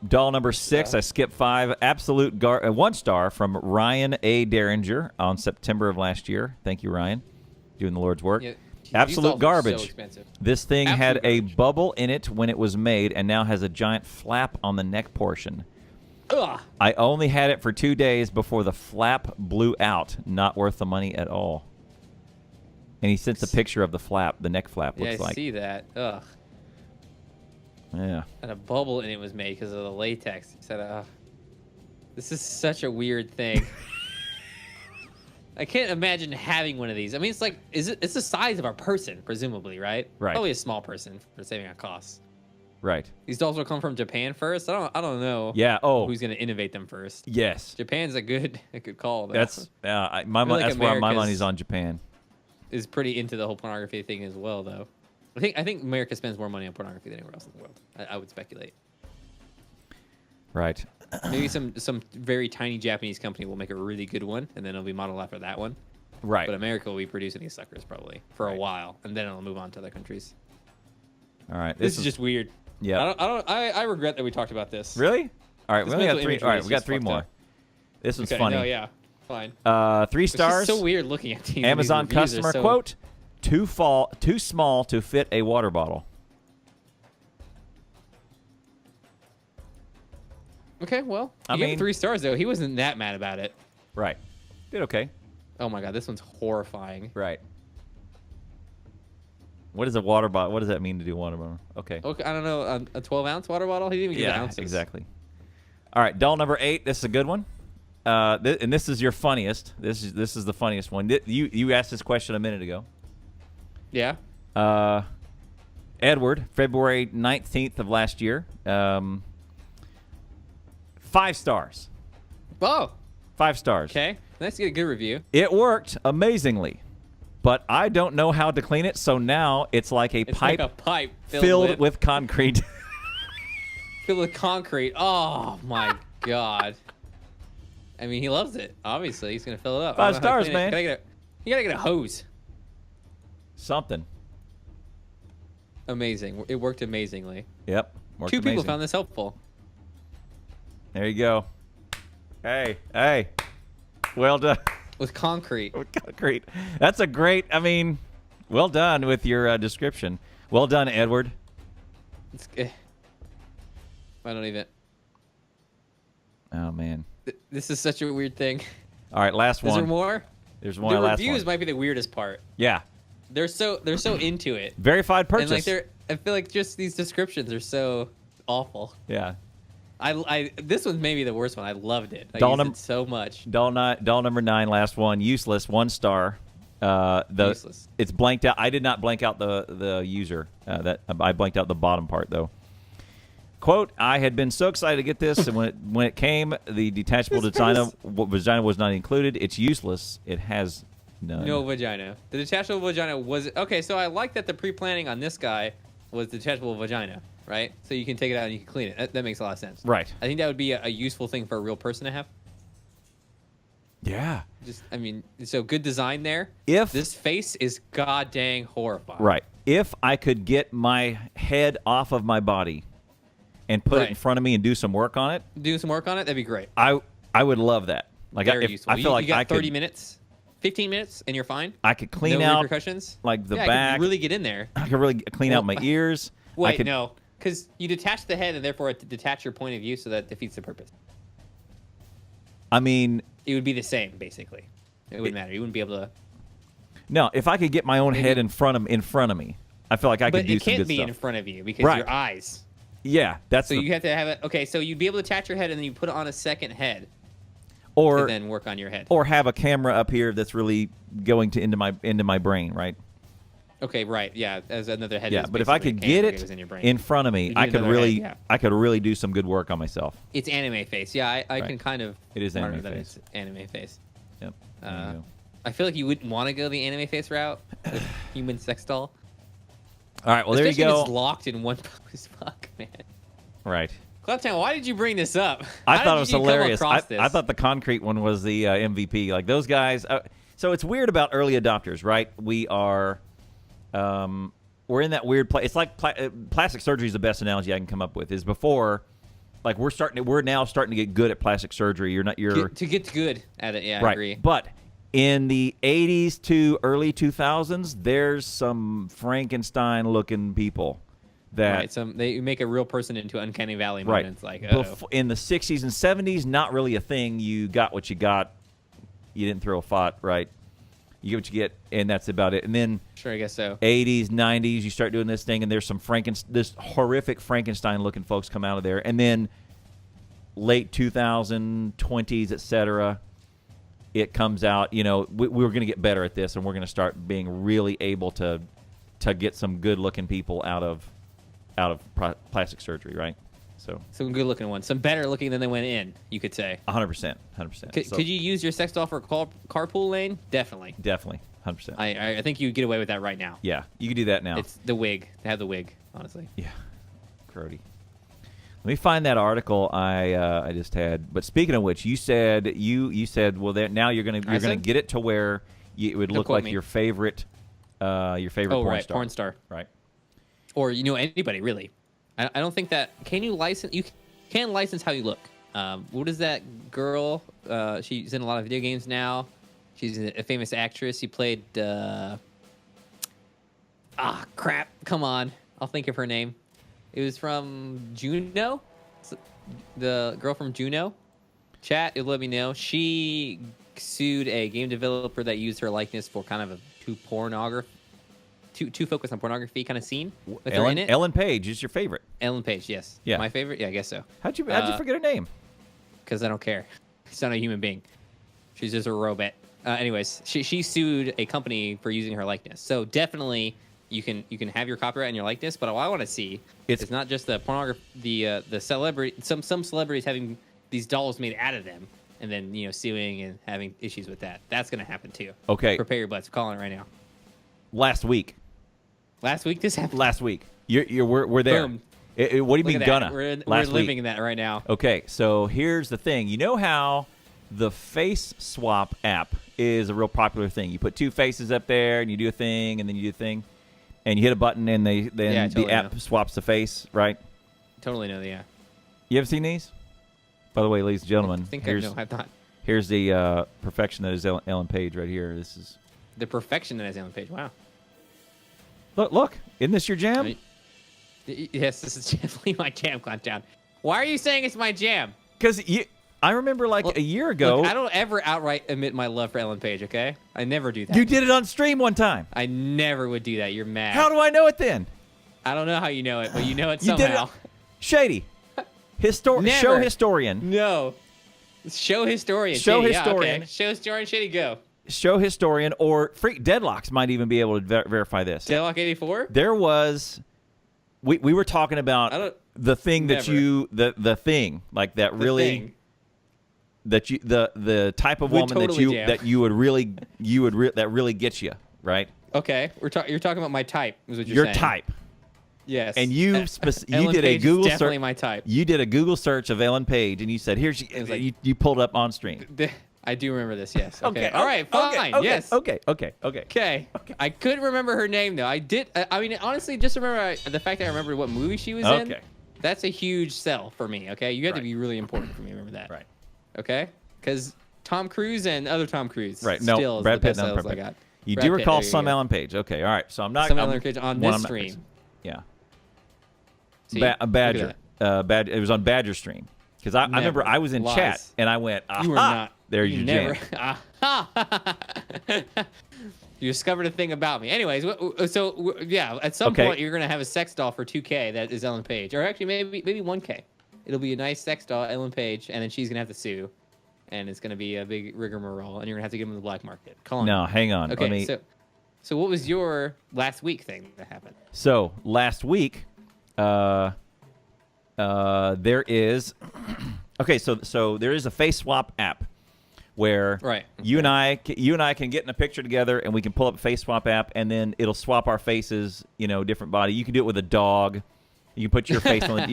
Doll number 6. I skipped 5. Absolute 1 star from Ryan A. Derringer on September of last year. Thank you, Ryan. Doing the Lord's work.
Yeah, these
Absolute
dolls are
garbage.
So expensive.
This thing
Absolute
had a
garbage.
bubble in it when it was made and now has a giant flap on the neck portion.
Ugh.
I only had it for 2 days before the flap blew out. Not worth the money at all. And he sent a picture of the flap, the neck flap
Yeah,
looks
I
like.
see that. Ugh.
Yeah.
And a bubble in it was made because of the latex. He said, this is such a weird thing. I can't imagine having one of these. I mean, it's like, it's the size of a person, presumably, right?
Right.
Probably a small person for saving on costs.
Right.
These dolls will come from Japan first. I don't know.
Yeah. Oh.
Who's gonna innovate them first?
Yes.
Japan's a good call. Though.
That's
I feel like
that's why my
America's-
money's on Japan.
is pretty into the whole pornography thing as well, though. I think America spends more money on pornography than anywhere else in the world. I would speculate.
Right.
Maybe some very tiny Japanese company will make a really good one, and then it'll be modeled after that one.
Right.
But America will be producing these suckers probably for
Right.
a while, and then it'll move on to other countries.
All right.
This is just weird.
Yeah.
I regret that we talked about this.
Really? All right. We
This
only got
mental
3.
imagery
All right.
is
We got
just
3
fucked
more.
up.
This was
Okay,
funny.
no, yeah, fine.
3
It's
stars.
just so weird looking at these.
Amazon
these reviews are
customer
so-
quote: too small to fit a water bottle.
Okay, well,
I
he gave
mean-
it 3 stars though. He wasn't that mad about it.
Right. Did okay.
Oh my god, this one's horrifying.
Right. What is a water bottle? What does that mean to do a water bottle? Okay.
Okay, I don't know, a 12-ounce water bottle. He didn't even give
Yeah.
ounces.
Exactly. All right. Doll number 8. This is a good one. And this is your funniest. This is the funniest one. You asked this question a minute ago.
Yeah.
Edward, February 19th of last year. 5 stars.
Oh.
5 stars.
Okay. Nice to get a good review.
It worked amazingly, but I don't know how to clean it, so now it's like a
It's
pipe
like a pipe
filled with concrete.
filled with concrete. Oh my god. I mean, he loves it. Obviously, he's gonna fill it up.
5 stars, man.
You gotta get a hose.
Something.
Amazing. It worked amazingly.
Yep. Worked
2 people
amazing.
found this helpful.
There you go. Hey. Well done.
With concrete.
With concrete. That's a great, I mean, well done with your description. Well done, Edward.
I don't even.
Oh, man.
This is such a weird thing.
All right, last one.
Is there more?
There's one
The
last
reviews
one.
might be the weirdest part.
Yeah.
They're so into it.
Verified purchase.
And like I feel like just these descriptions are so awful.
Yeah.
This one's maybe the worst one. I loved it. I
Doll
used
num-
it so much.
Doll number 9, last one. Useless, 1 star.
Useless.
It's blanked out. I did not blank out the user. That I blanked out the bottom part though. Quote: I had been so excited to get this, and when it came, the detachable vagina was not included. It's useless. It has none.
No vagina. The detachable vagina was okay. So I like that the pre-planning on this guy was detachable vagina, right? So you can take it out and you can clean it. That makes a lot of sense.
Right.
I think that would be a useful thing for a real person to have.
Yeah.
Just, I mean, so good design there.
If
This face is god dang horrifying.
right, if I could get my head off of my body and put it in
Right.
front of me and do some work on it,
Do some work on it. That'd be great.
I would love that. Like
Very
if,
useful.
I feel like
you got
I
30
could,
minutes, 15 minutes, and you're fine.
I could clean
no
out
repercussions.
like the
yeah, I
back.
could really get in there.
I could really clean out my ears. I
Wait,
could,
no, because you detach the head and therefore detach your point of view, so that defeats the purpose.
I mean,
It would be the same, basically. It wouldn't matter. You wouldn't be able to.
no. If I could get my own head in front of me, I feel like I could
But
do
it
some
can't
good
be
stuff.
in front of you because
Right.
your eyes.
Yeah, that's
So
the,
you have to have it. Okay, so you'd be able to attach your head and then you put it on a second head
or
and then work on your head.
or have a camera up here that's really going to into my brain, right?
Okay, right. Yeah, as another head.
Yeah,
is
but if I
basically
could
a
get
camera
it
goes in, your brain.
in front of me,
You
I
need
could
another
really
head, yeah.
I could really do some good work on myself.
It's anime face. Yeah, I
Right.
can kind of.
It is
learn
anime
that
face.
It's anime face.
Yep. There you go.
I feel like you wouldn't want to go the anime face route with human sex doll.
All right, well there you
Especially if
go.
it's locked in one pose. Fuck, man.
Right.
Claptown, why did you bring this up?
I
How
thought
did
it was
you come
hilarious.
across this?
I thought the concrete one was the MVP. Like those guys. So it's weird about early adopters, right? We are, we're in that weird place. It's like plastic surgery is the best analogy I can come up with. Is before, like we're now starting to get good at plastic surgery. You're
to get good at it. Yeah, I
right.
agree.
But in the 80s to early 2000s, there's some Frankenstein-looking people that
Right, they make a real person into uncanny valley
right.
moments. Like,
In the 60s and 70s, not really a thing. You got what you got. You didn't throw a fought, right? You get what you get, and that's about it. And then
sure, I guess so.
80s, 90s, you start doing this thing, and there's some this horrific Frankenstein-looking folks come out of there. And then late 2020s, etc., it comes out. You know, we're going to get better at this, and we're going to start being really able to get some good-looking people out of plastic surgery, right? So
Some good looking ones, some better looking than they went in. You could say.
100%.
Could you use your sex doll for carpool lane? Definitely.
100%.
I think you get away with that right now.
Yeah, you can do that now.
It's the wig. They have the wig, honestly.
Yeah, Crody. Let me find that article I just had. But speaking of which, you said well now you're gonna get it to where it would look like your favorite
Oh,
porn
right,
star.
porn star.
Right.
Or anybody really. I don't think that can you license. You can license how you look. What is that girl? She's in a lot of video games now. She's a famous actress. She played. Crap! Come on, I'll think of her name. It was from Juno, the girl from Juno. Chat, it'll let me know. She sued a game developer that used her likeness for kind of a too focused on pornography kind of scene with her in it.
Ellen Page is your favorite.
Ellen Page, yes.
Yeah.
My favorite? Yeah, I guess so.
How'd you forget her name?
Because I don't care. She's not a human being. She's just a robot. Anyways, she sued a company for using her likeness. So definitely you can have your copyright and your likeness, but what I want to see is not just the pornography, the celebrity, some celebrities having these dolls made out of them and then, suing and having issues with that. That's going to happen too.
Okay.
Prepare your butts. I'm calling it right now.
Last week
Last week this happened.
we're there.
Boom.
What do you
Look
mean
at
gonna?
that. We're
Last
living
week.
in that right now.
Okay, so here's the thing. You know how the face swap app is a real popular thing? You put two faces up there, and you do a thing, and then you do a thing, and you hit a button, and the app swaps the face, right?
Totally know, yeah.
You ever seen these? By the way, ladies and gentlemen,
I think I know. I've not.
here's the perfection that is Ellen Page right here. This is
The perfection that is Ellen Page. Wow.
look. Isn't this your jam?
Yes, this is definitely my jam, Clowntown. Why are you saying it's my jam?
Because I remember a year ago.
Look, I don't ever outright admit my love for Ellen Page, okay? I never do that.
You did it on stream one time.
I never would do that. You're mad.
How do I know it then?
I don't know how you know it, but you know it
You did
somehow.
it. Shady. Show historian.
No. Show historian.
Show
Shady.
historian.
Yeah, okay. Show historian. Shady, go.
Show historian or freak Deadlocks might even be able to verify this.
Deadlock 84?
There was, we were talking about the thing that you the thing like that really that you the type of woman that really gets you, right?
Okay, you're talking about my type. Is what you're
Your
saying.
type.
Yes.
And you did a Google search.
Definitely my type.
You did a Google search of Ellen Page, and you said, "Here she." Like, you pulled up on stream.
I do remember this. Yes.
Okay.
All right. Fine.
Okay,
yes.
Okay.
I couldn't remember her name though. I did. I mean, honestly, just remember the fact that I remember what movie she was in.
Okay.
That's a huge sell for me. Okay. You have to be really important for me to remember that.
Right.
Okay. Because Tom Cruise and other Tom Cruise.
Right.
Still
No.
is
Brad
the
Pitt.
best
No.
sales
Brad
I
Pitt.
got.
You
Brad
do
Pitt,
recall
there you
some
go.
Ellen Page. Okay. All right. So I'm not.
Some Ellen Page on this stream.
Yeah.
See,
Badger. It was on Badger stream because I remember I was in chat and I went, "Aha!"
You were not.
There's
you
your
never.
jam.
You discovered a thing about me. Anyways, so yeah, at some point you're gonna have a sex doll for 2K that is Ellen Page, or actually maybe 1K. It'll be a nice sex doll, Ellen Page, and then she's gonna have to sue, and it's gonna be a big rigmarole, and you're gonna have to get them in the black market. Call
No, hang on.
Okay, so what was your last week thing that happened?
So last week, there is okay. So there is a face swap app where you and I can get in a picture together and we can pull up a face swap app and then it'll swap our faces. Different body. You can do it with a dog. You can put your face on.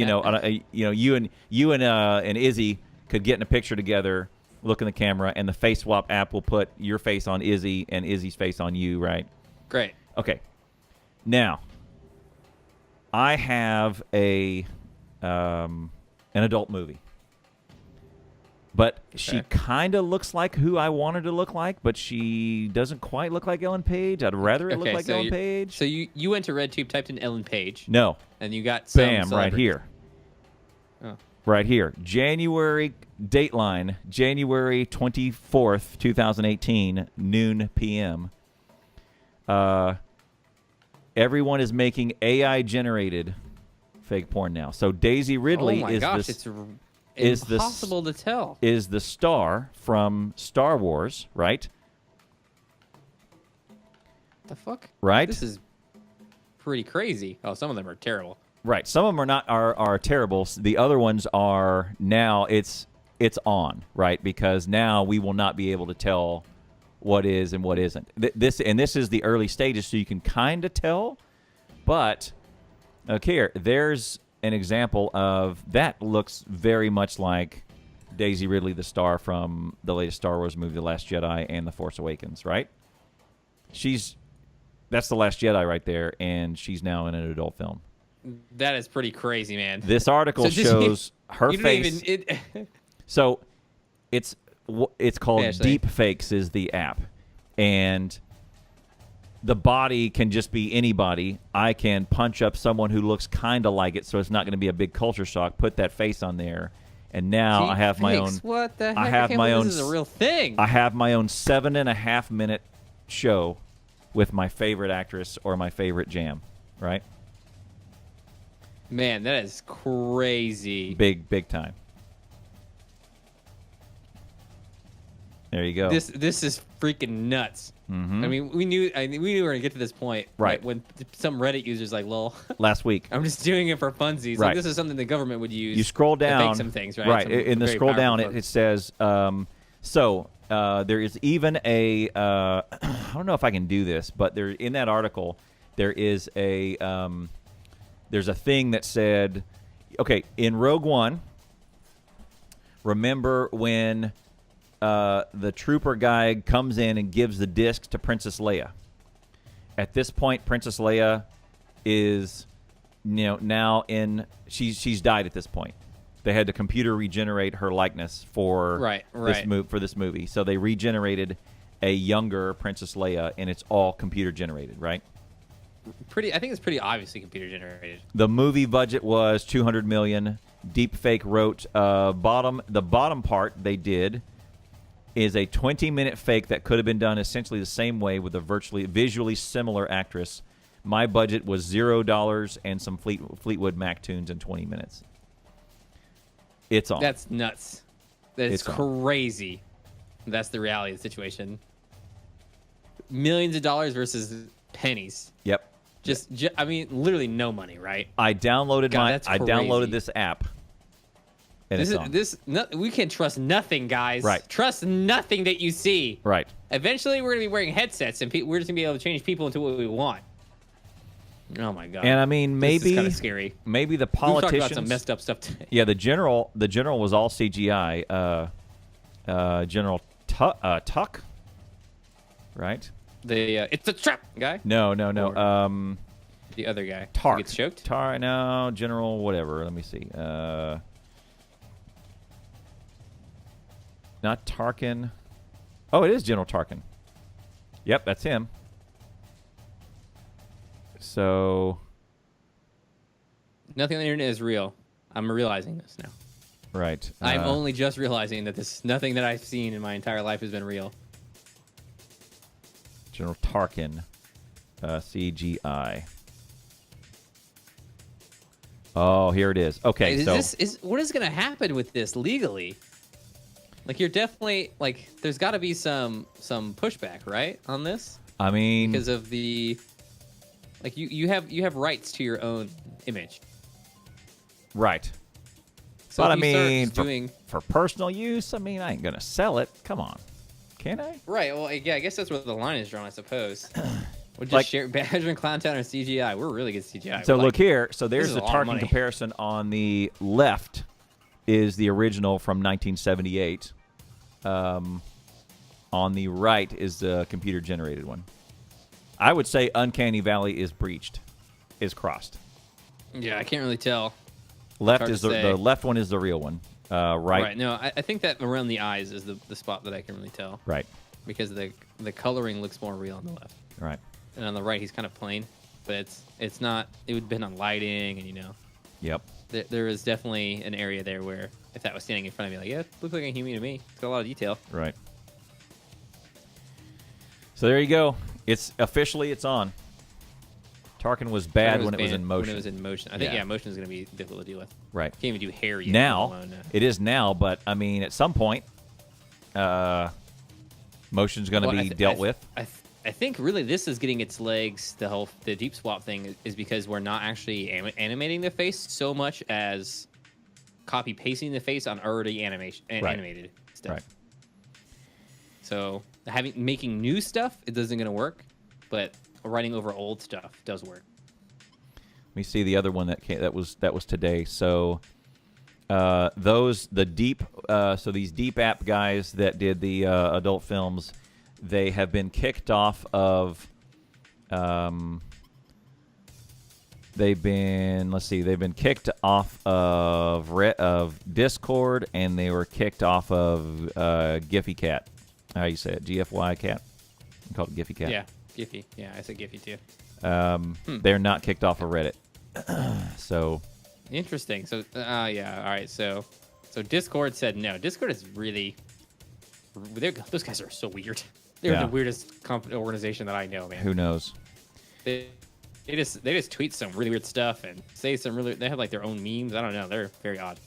You and Izzy could get in a picture together, look in the camera, and the face swap app will put your face on Izzy and Izzy's face on you. Right.
Great.
Okay. Now, I have an adult movie, but she kind of looks like who I want her to look like, but she doesn't quite look like Ellen Page. I'd rather it look like Ellen Page.
So you went to RedTube, typed in Ellen Page.
No.
And you got some
bam right here.
Oh.
Right here. Dateline, January 24th, 2018, noon p.m. Everyone is making AI-generated fake porn now. So Daisy Ridley
it's impossible to tell.
Is the star from Star Wars, right?
The fuck?
Right?
This is pretty crazy. Oh, some of them are terrible.
Right. Some of them are terrible. The other ones are now it's on, right? Because now we will not be able to tell what is and what isn't. This is the early stages, so you can kind of tell. But okay, there's an example of that looks very much like Daisy Ridley, the star from the latest Star Wars movie, The Last Jedi and The Force Awakens, right? That's The Last Jedi right there, and she's now in an adult film.
That is pretty crazy, man.
This article shows her face. So it's called Deep Fakes is the app, and the body can just be anybody. I can punch up someone who looks kind of like it, so it's not going to be a big culture shock. Put that face on there, and now I have my own.
What the heck?
I have my own.
This is a real thing.
I have my own 7.5 minute show with my favorite actress or my favorite jam, right?
Man, that is crazy.
Big time. There you go.
This is freaking nuts.
Mm-hmm.
I mean, we knew we were gonna get to this point,
right?
When some Reddit users like, "Lol."
Last week,
I'm just doing it for funsies.
Right.
Like, this is something the government would use.
You scroll down,
to fake some things, right?
Right. In the scroll down, it says, there is even a. I don't know if I can do this, but there in that article, there is a there's a thing that said, okay, in Rogue One, remember when the trooper guy comes in and gives the disc to Princess Leia? At this point, Princess Leia is, now she's died at this point. They had to computer regenerate her likeness for this movie. So they regenerated a younger Princess Leia, and it's all computer generated, right?
I think it's pretty obviously computer generated.
The movie budget was $200 million. Deepfake wrote the bottom part they did is a 20-minute fake that could have been done essentially the same way with a visually similar actress. My budget was $0 and some Fleetwood Mac tunes in 20 minutes. It's on.
That's nuts. That's crazy. That's the reality of the situation. Millions of dollars versus pennies.
Yep.
I mean, literally no money, right?
I downloaded this app. And
we can trust nothing, guys.
Right.
Trust nothing that you see.
Right.
Eventually, we're gonna be wearing headsets, and we're just gonna be able to change people into what we want. Oh my god.
And I mean, maybe
this is kind of scary.
Maybe the politicians.
We've talked about some messed up stuff today.
Yeah, the general was all CGI. General Tuck, right?
It's a trap guy.
No.
The other guy.
Tark.
Who gets choked?
No, General whatever. Let me see. Not Tarkin. Oh, it is General Tarkin. Yep, that's him. So.
Nothing on the internet is real. I'm realizing this now.
Right.
I'm only just realizing that nothing that I've seen in my entire life has been real.
General Tarkin, CGI. Oh, here it is. Okay,
what is going to happen with this legally? Like, you're definitely there's got to be some pushback, right, on this?
I mean,
because of the you have rights to your own image,
right?
So
but I mean, for personal use, I mean, I ain't gonna sell it. Come on, can I?
Right. Well, yeah, I guess that's where the line is drawn, I suppose. We'll just share Badger and Clowntown or CGI. We're really good CGI.
So look here. So there's the Tarkin comparison. On the left is the original from 1978. On the right is the computer-generated one. I would say Uncanny Valley is crossed.
Yeah, I can't really tell.
Left is the left one is the real one. Right.
Right. No, I think that around the eyes is the spot that I can really tell.
Right.
Because the coloring looks more real on the left.
Right.
And on the right, he's kind of plain, but it's not. It would depend on lighting, and
Yep.
There is definitely an area there where if that was standing in front of me, yeah, it looks like a human to me. It's got a lot of detail.
Right. So there you go. It's on. Tarkin was bad when it was in motion.
When it was in motion, I think motion is going to be difficult to deal with.
Right.
Can't even do hair yet.
Now it is now, but I mean, at some point, motion's going to be dealt with.
I think really this is getting its legs. The deep swap thing is because we're not actually animating the face so much as copy pasting the face on already animated stuff.
Right.
So making new stuff, it isn't going to work, but writing over old stuff does work.
Let me see the other one that was today. So these deep app guys that did the adult films, they have been kicked off of. They've been kicked off of Discord, and they were kicked off of Giphy Cat. How you say it? GFY Cat. I call it Giphy Cat.
Yeah, Giphy. Yeah, I said Giphy too.
They're not kicked off of Reddit. So
interesting. So yeah, all right. So Discord said no. Discord is really. Those guys are so weird. They're the weirdest organization that I know, man.
Who knows?
They just tweet some really weird stuff and say some really. They have their own memes. I don't know. They're very odd.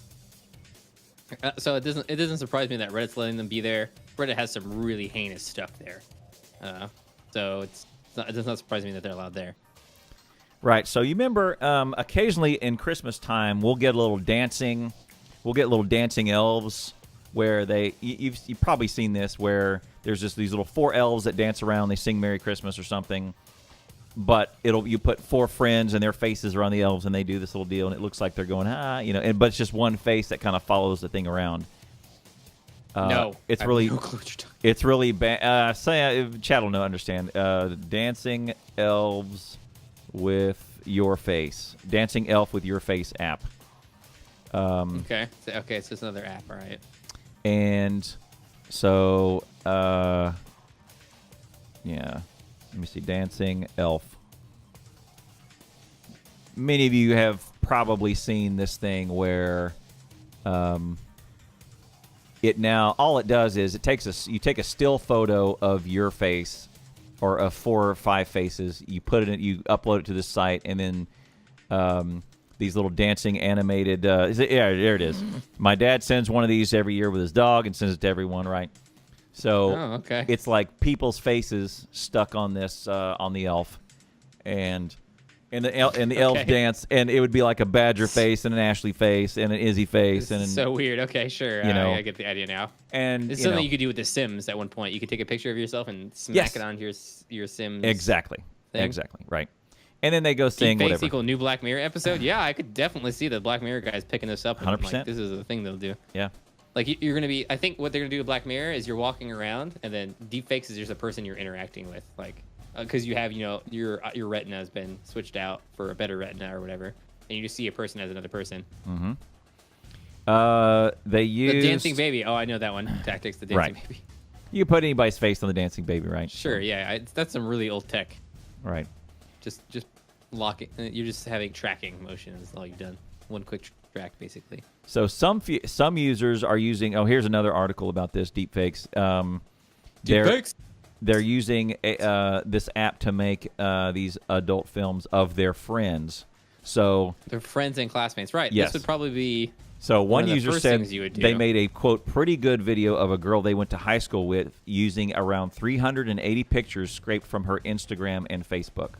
So it doesn't surprise me that Reddit's letting them be there. Reddit has some really heinous stuff there. So it does not surprise me that they're allowed there.
Right. So you remember, occasionally in Christmas time, we'll get a little dancing. We'll get little dancing elves where you've probably seen this, where there's just these little 4 elves that dance around. They sing Merry Christmas or something. but you put 4 friends and their faces are on the elves, and they do this little deal, and it looks like they're going but it's just one face that kind of follows the thing around.
No,
it's
I have
really
no clue what you're talking.
it's really bad. Chat will know, understand. Dancing elves with your face, dancing elf with your face app.
Okay, so it's another app, all right.
And so, yeah. Let me see. Dancing elf. Many of you have probably seen this thing where, all it does is you take a still photo of your face, or of 4 or 5 faces. You you upload it to this site, and then these little dancing animated. Yeah, there it is. My dad sends one of these every year with his dog and sends it to everyone, right? So
okay.
It's like people's faces stuck on this on the elf, and the elves dance, and it would be like a Badger face and an Ashley face and an Izzy face, and
so weird. Okay, sure. I get the idea now.
And
it's something you could do with The Sims. At one point, you could take a picture of yourself and smack it onto your Sims.
Exactly.
Thing.
Exactly. Right. And then they go sing whatever.
Equal new Black Mirror episode. Yeah, I could definitely see the Black Mirror guys picking this up.
100%.
Like, this is the thing they'll do.
Yeah.
Like you're gonna be. I think what they're gonna do with Black Mirror is you're walking around, and then deepfakes is just a person you're interacting with, like because you have your retina has been switched out for a better retina or whatever, and you just see a person as another person.
Mm-hmm. They use
the dancing baby. Oh, I know that one. Tactics. The dancing baby.
You put anybody's face on the dancing baby, right?
Sure. Yeah. That's some really old tech.
Right.
Just locking. You're just having tracking motion is all you've done. One quick track, basically.
So some users are using. Oh, here's another article about this deepfakes.
Deepfakes.
They're using this app to make these adult films of their friends. So
their friends and classmates, right?
Yes.
This would probably be.
So one user said they made a, quote, pretty good video of a girl they went to high school with using around 380 pictures scraped from her Instagram and Facebook.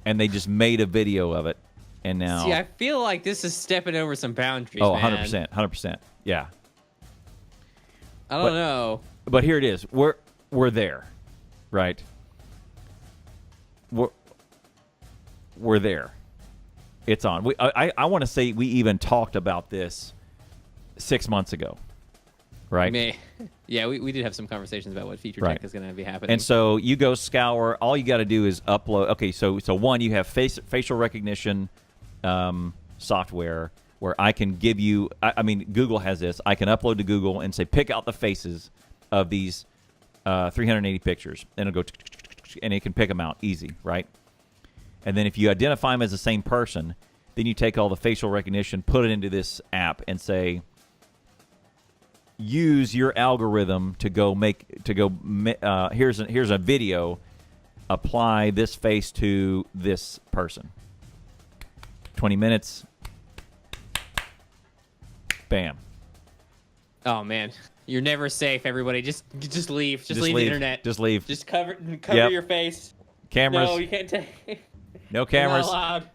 And they just made a video of it. And now...
See, I feel like this is stepping over some boundaries,
Oh,
man.
100%. 100%. Yeah.
I don't know.
But here it is. We're there, right? We're there. It's on. I want to say we even talked about this 6 months ago, right?
Yeah, we did have some conversations about what feature tech is going to be happening.
And so you go scour. All you got to do is upload. Okay, so one, you have facial recognition software where I can give you. I mean, Google has this. I can upload to Google and say pick out the faces of these 380 pictures, and it'll go, and it can pick them out easy, right? And then if you identify them as the same person, then you take all the facial recognition, put it into this app, and say, use your algorithm to here's a video, apply this face to this person. 20 minutes. Bam.
Oh man, you're never safe. Everybody, just leave. Just leave the internet.
Just leave.
Just cover your face.
Cameras.
No, you can't take.
No cameras.
Not allowed.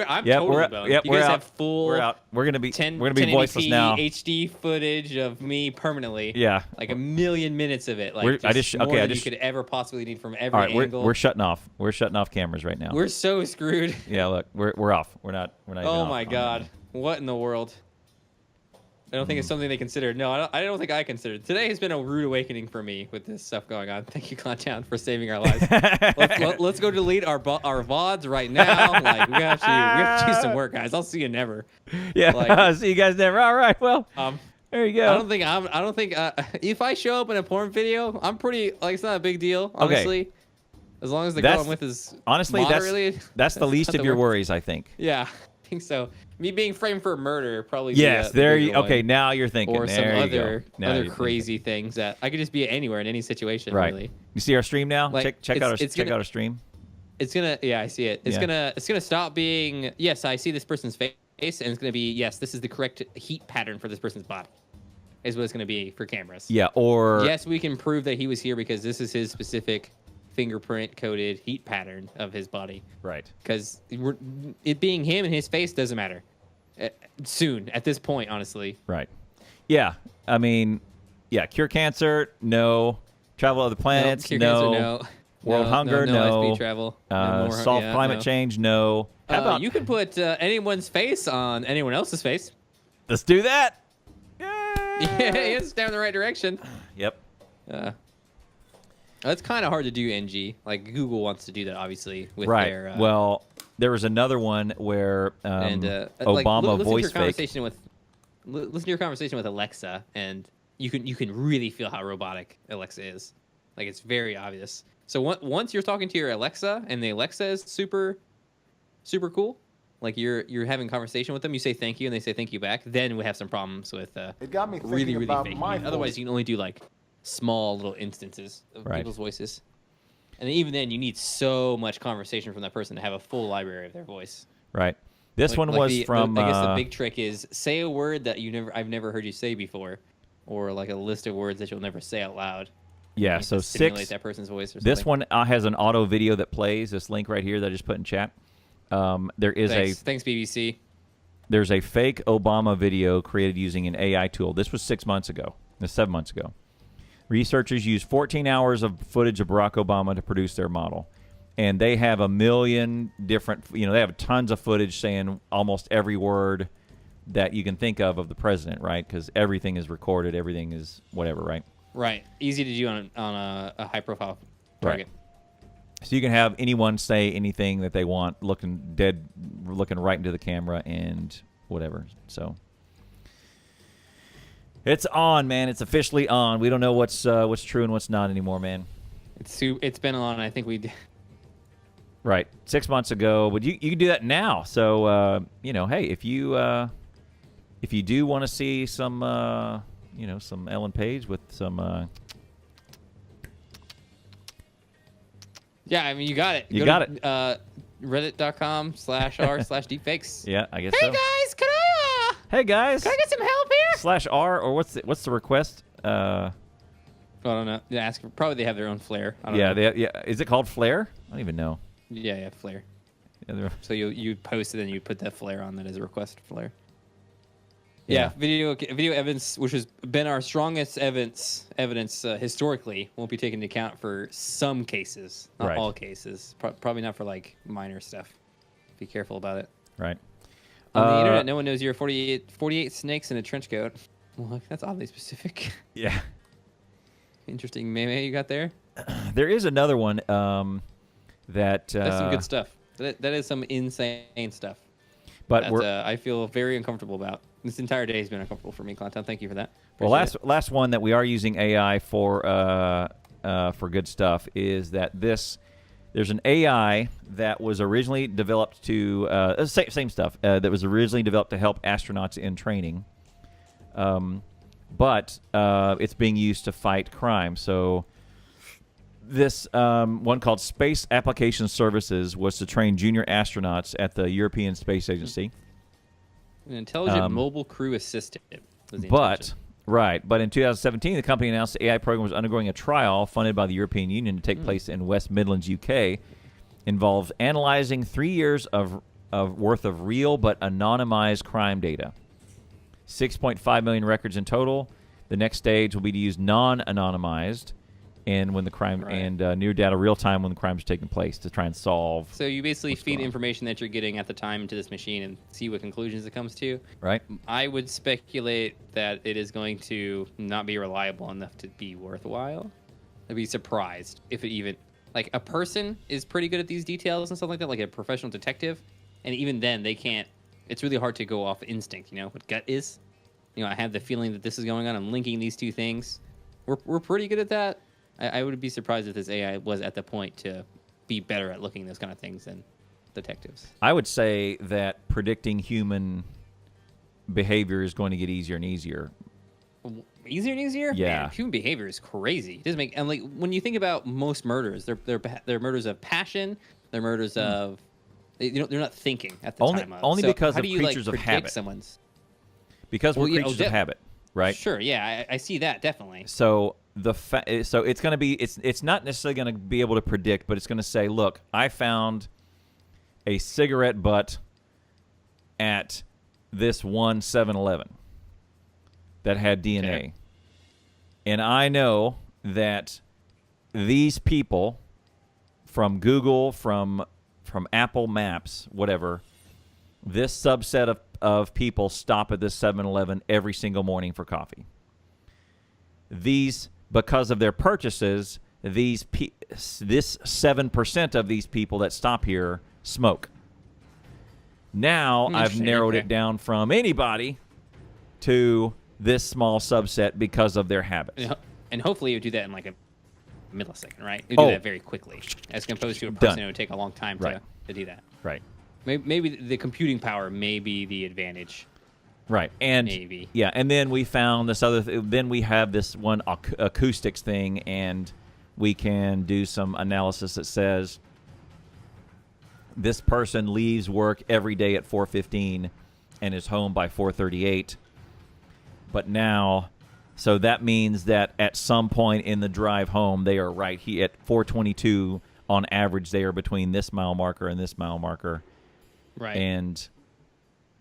I'm totally boned. You guys have full.
We're out. We're gonna be
1080p
voiceless now.
HD footage of me permanently.
Yeah.
Like 1,000,000 minutes of it. Like more than you could ever possibly need from every angle.
We're shutting off. We're shutting off cameras right now.
We're so screwed.
Yeah. Look, we're off. We're not. Even
oh
off
my god. What in the world? I don't think it's something they considered. No, I don't think I considered. Today has been a rude awakening for me with this stuff going on. Thank you, Clowntown, for saving our lives. let's go delete our VODs right now. Like we have to do some work, guys. I'll see you never.
Yeah, see you guys never. All right, well, there you go.
I don't think if I show up in a porn video, I'm pretty like it's not a big deal, honestly. Okay. As long as the girl I'm with is
honestly that's the least of your worries, I think.
Yeah, I think so. Me being framed for murder probably.
Yes, there you. Okay, now you're thinking.
Or some
other
crazy things that I could just be anywhere in any situation.
Right.
Really.
You see our stream now?
Like,
check out our stream.
It's gonna. Yeah, I see it. It's gonna stop being. Yes, I see this person's face, and it's gonna be. Yes, this is the correct heat pattern for this person's body. Is what it's gonna be for cameras.
Yeah. Or
yes, we can prove that he was here because this is his specific fingerprint coded heat pattern of his body.
Right.
Because it being him and his face doesn't matter. Soon, at this point, honestly.
Right. Yeah. I mean, yeah. Cure cancer? No. Travel to other planets?
Cure
no.
cancer, no.
World hunger,
no.
no.
High-speed travel. No more,
Solve climate change, no. How about
you can put anyone's face on anyone else's face?
let's do that?
Yeah, it's down the right direction.
Yep.
It's kind of hard to do NG. Like Google wants to do that, obviously, with
Right.
their.
Well, there was another one where Obama voice fake.
Listen to your conversation with Alexa, and you can really feel how robotic Alexa is. Like it's very obvious. So once you're talking to your Alexa, and the Alexa is super cool, like you're having a conversation with them, you say thank you, and they say thank you back. Then we have some problems with
it got me
really
about
faking
my
it. Otherwise, you can only do like small little instances of people's voices. And even then, you need so much conversation from that person to have a full library of their voice.
Right. This one was from.
I guess the big trick is say a word that I've never heard you say before, or like a list of words that you'll never say out loud.
Yeah. So
simulate that person's voice. Or
this
something.
one has an auto video that plays. This link right here that I just put in chat. There is
Thanks BBC.
There's a fake Obama video created using an AI tool. This was 7 months ago. Researchers used 14 hours of footage of Barack Obama to produce their model. And they have a million different, they have tons of footage saying almost every word that you can think of the president, right? Because everything is recorded, everything is whatever, right?
Right. Easy to do on a high-profile target.
Right. So you can have anyone say anything that they want, looking right into the camera and whatever. So it's on, man. It's officially on. We don't know what's true and what's not anymore, man.
It's been on. I think we.
Right, 6 months ago, but you can do that now. So hey, if you do want to see some some Ellen Page with some.
Yeah, I mean you got it.
You got it.
Reddit.com/r/deepfakes.
Yeah, I guess.
Hey
so.
guys,
Hey guys.
Can I get some help here?
/r or what's the request?
I don't know. Yeah, probably they have their own flare. I don't know.
Is it called Flare? I don't even know.
Yeah, flare.
Yeah,
so you post it and you put that flare on that as a request flare. Yeah, video evidence, which has been our strongest evidence historically, won't be taken into account for some cases, not all cases. Probably not for like minor stuff. Be careful about it.
Right.
On the internet, no one knows you're 48 snakes in a trench coat. Well, that's oddly specific.
Yeah.
Interesting meme you got there.
There is another one that's
some good stuff. That is some insane stuff.
But
I feel very uncomfortable about. This entire day has been uncomfortable for me, Clanton. Thank you for that.
Well, last one that we are using AI for good stuff is that there's an AI that was originally developed to same stuff that was originally developed to help astronauts in training, but it's being used to fight crime. So this one called Space Application Services was to train junior astronauts at the European Space Agency.
An intelligent mobile crew assistant.
But in 2017, the company announced the AI program was undergoing a trial funded by the European Union to take place in West Midlands, UK. Involves analyzing 3 years of worth of real but anonymized crime data. 6.5 million records in total. The next stage will be to use non-anonymized and when the crime near data real time when the crimes are taking place to try and solve.
So you basically feed information that you're getting at the time into this machine and see what conclusions it comes to.
Right.
I would speculate that it is going to not be reliable enough to be worthwhile. I'd be surprised if it even like a person is pretty good at these details and stuff like that, like a professional detective, and even then they can't. It's really hard to go off instinct. You know what gut is. I have the feeling that this is going on. I'm linking these two things. We're pretty good at that. I would be surprised if this AI was at the point to be better at looking at those kind of things than detectives.
I would say that predicting human behavior is going to get easier and easier.
Easier and easier?
Yeah.
Man, human behavior is crazy. It doesn't make and like when you think about most murders, they're murders of passion. They're murders of they're not thinking at the time.
Only
so
because
how
of
do you,
creatures
like,
of habit.
Someone's.
Because we're creatures of habit, right?
Sure. Yeah, I see that definitely.
So so it's going to be it's not necessarily going to be able to predict, but it's going to say, look, I found a cigarette butt at this one 7-Eleven that had DNA. Okay. And I know that these people Google, from Apple Maps, whatever, this subset of people stop at this 7-Eleven every single morning for coffee. These, because of their purchases, this 7% of these people that stop here smoke. Now I've narrowed it down from anybody to this small subset because of their habits.
And hopefully you do that in like a millisecond, right? You do that very quickly, as opposed to a person who would take a long time to do that.
Right.
Maybe the computing power may be the advantage.
Right. And
maybe.
Yeah, and then we found this other then we have this one acoustics thing, and we can do some analysis that says this person leaves work every day at 4:15 and is home by 4:38. But now, so that means that at some point in the drive home, they are right here at 4:22 on average. They are between this mile marker and this mile marker.
Right.
And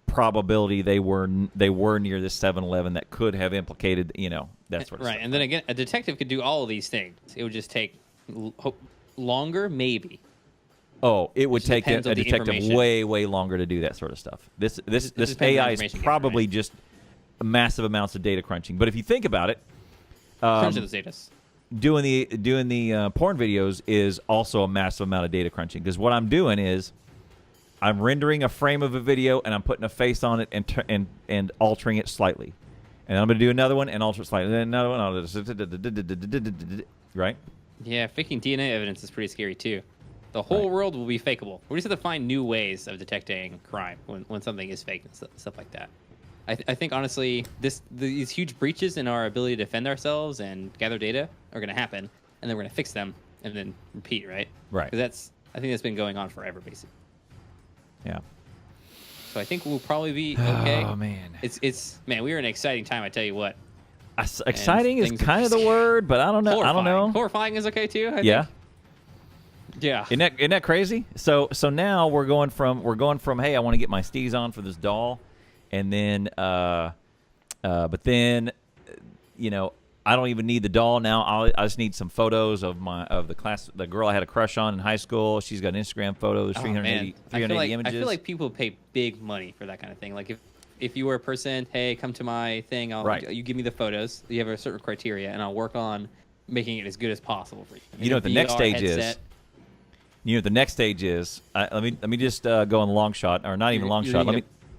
probability they were near this 7-Eleven that could have implicated, that sort of stuff.
Right. And then again, a detective could do all of these things. It would just take longer, maybe.
Oh, it would take a detective way, way longer to do that sort of stuff. This AI is probably just massive amounts of data crunching. But if you think about it,
crunching the data.
Doing the porn videos is also a massive amount of data crunching, because what I'm doing is I'm rendering a frame of a video and I'm putting a face on it and altering it slightly, and I'm going to do another one and alter it slightly, and another one, right?
Yeah, faking DNA evidence is pretty scary too. The whole world will be fakeable. We just have to find new ways of detecting crime when something is fake and stuff like that. I think, honestly, these huge breaches in our ability to defend ourselves and gather data are going to happen, and then we're going to fix them and then repeat, right?
Right.
Because I think that's been going on forever, basically.
Yeah.
So I think we'll probably be okay.
Oh, man.
Man, we are in an exciting time, I tell you what.
Exciting is kind of the word, but I don't know.
Horrifying.
I don't know.
Horrifying is okay, too, I think. Yeah.
Isn't that crazy? So now we're going from hey, I want to get my steez on for this doll, and then but then I don't even need the doll now. I just need some photos of the girl I had a crush on in high school. She's got an Instagram photo. There's 380 images.
I feel like people pay big money for that kind of thing. Like if you were a person, hey, come to my thing. You give me the photos. You have a certain criteria, and I'll work on making it as good as possible for you.
You know what the next stage is? You know what the next stage is? Let me just go on the long shot, or not even long shot.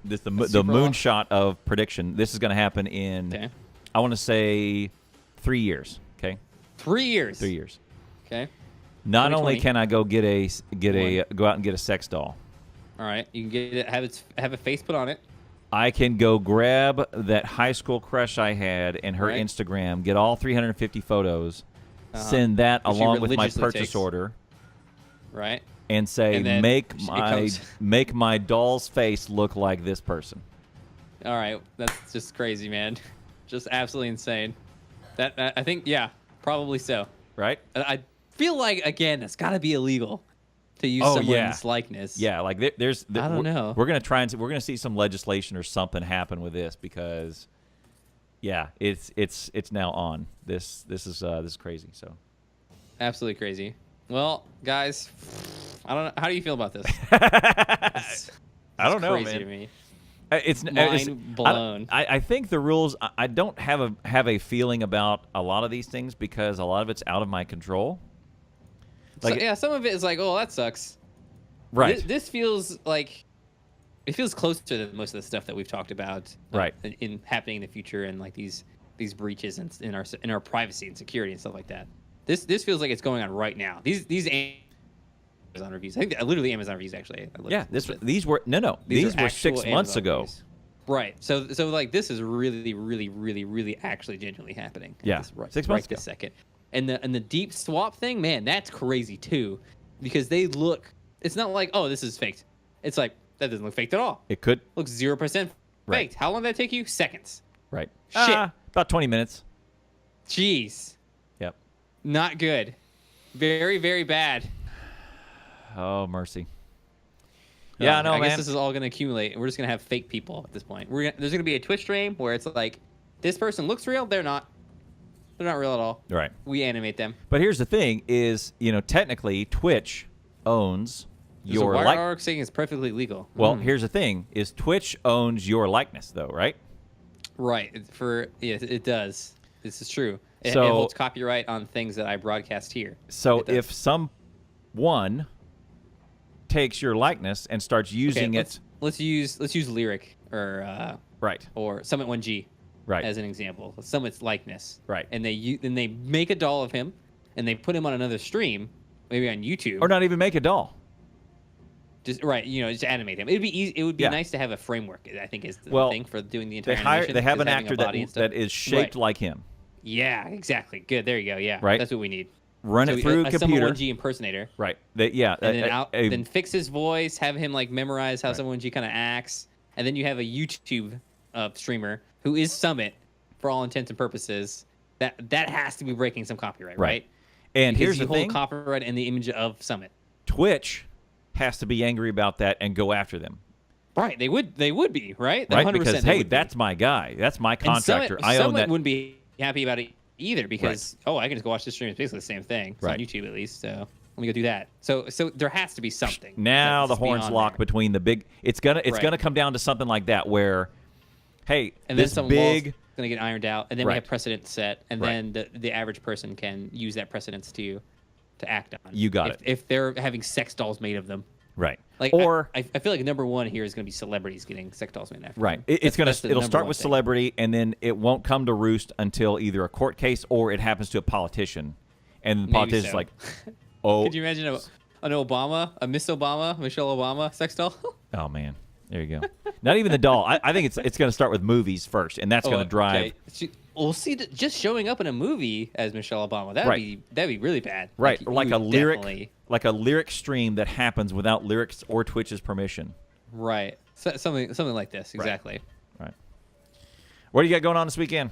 The moon shot of prediction. This is going to happen in, I want to say, 3 years. Okay.
3 years.
3 years.
Okay.
Not only can I go go out and get a sex doll.
All right. You can get it. Have a face put on it.
I can go grab that high school crush I had and her Instagram, get all 350 photos, send that along with my purchase order.
Right.
And say, make my doll's face look like this person.
All right, that's just crazy, man. Just absolutely insane. That I think, yeah, probably so.
Right.
I feel like, again, it's got to be illegal to use someone's likeness.
Yeah, like I don't know. We're gonna try and we're gonna see some legislation or something happen with this, because, yeah, it's now on. This is crazy. So.
Absolutely crazy. Well, guys, I don't know. How do you feel about this? It's
I don't know,
crazy
man.
To me.
It's
mind blown.
I think the rules. I don't have a feeling about a lot of these things, because a lot of it's out of my control.
Like, some of it is like, oh, that sucks.
Right.
This feels like it feels closer to most of the stuff that we've talked about.
Right.
In happening in the future, and like these breaches in our privacy and security and stuff like that. This feels like it's going on right now. These Amazon reviews. I think literally Amazon reviews actually.
These were 6 months ago.
Reviews. Right. So like this is really, really, really, really actually genuinely happening.
Yeah.
6 months
ago.
This second. And the deep swap thing, man, that's crazy too, because they look. It's not like, oh, this is faked. It's like, that doesn't look faked at all.
It could.
Looks 0% faked. How long did that take you? Seconds.
Right.
Shit.
About 20 minutes.
Jeez.
Yep.
Not good. Very, very bad.
Oh, mercy. Yeah, no,
I
man.
guess this is all going to accumulate, and we're just going to have fake people at this point. There's going to be a Twitch stream where it's like, this person looks real, they're not. They're not real at all.
Right.
We animate them.
But here's the thing: is technically Twitch owns your
why are you saying it's perfectly legal?
Well, here's the thing: is Twitch owns your likeness, though, right?
Right. It does. This is true. It
So-
holds copyright on things that I broadcast here.
So
It does.
if someone takes your likeness and starts using it,
let's use Lyric
right,
or Summit 1G
right,
as an example. Summit's likeness.
right,
And they make a doll of him and they put him on another stream, maybe on YouTube.
or not even make a doll.
Just just animate him. It'd be easy. It would be
Yeah.
nice to have a framework. I think is the
Well,
thing for doing the
They
entire animation.
they have
is
an
having a
actor
body and stuff.
that is shaped
Right.
like him.
Yeah, exactly. Good. There you go. Yeah.
Right.
That's what we need.
Run
So
it through a
Summit
computer.
1G impersonator.
Right.
And then fix his voice, have him like memorize how Summit 1G kind of acts, and then you have a YouTube streamer who is Summit for all intents and purposes. That has to be breaking some copyright, right?
And
Because
here's
you
the
hold
thing:
copyright in the image of Summit.
Twitch has to be angry about that and go after them.
Right? They would be right.
Right?
100%
Because
they
hey,
would be.
that's my guy. That's my
And
contractor. I own
Summit
that.
wouldn't be happy about it either because I can just go watch this stream. It's basically the same thing. It's on YouTube at least. So let me go do that. So there has to be something.
Now the
that's
horns
beyond
lock
there.
between the big. It's gonna
Right.
come down to something like that where, hey,
And then
this
some
big.
walls going to get ironed out, and then we
Right.
have precedent set, and
Right.
then the average person can use that precedence to act on.
You got it.
If they're having sex dolls made of them.
Right.
Like,
Or
I feel like number one here is going to be celebrities getting sex dolls made after.
right.
them.
It'll
the
start
number one
with
thing.
celebrity, and then it won't come to roost until either a court case or it happens to a politician, and the
Maybe
politician's
so.
like, oh,
Could you imagine a Miss Obama, Michelle Obama sex doll?
oh man, there you go. Not even the doll. I think it's going to start with movies first, and that's going to drive.
Okay. We'll see. Just showing up in a movie as Michelle Obama, that'd be really bad.
Right,
you
like a
would
lyric,
definitely-
like a lyric stream that happens without lyrics or Twitch's permission.
Right. Something like this. Exactly.
Right. What do you got going on this weekend?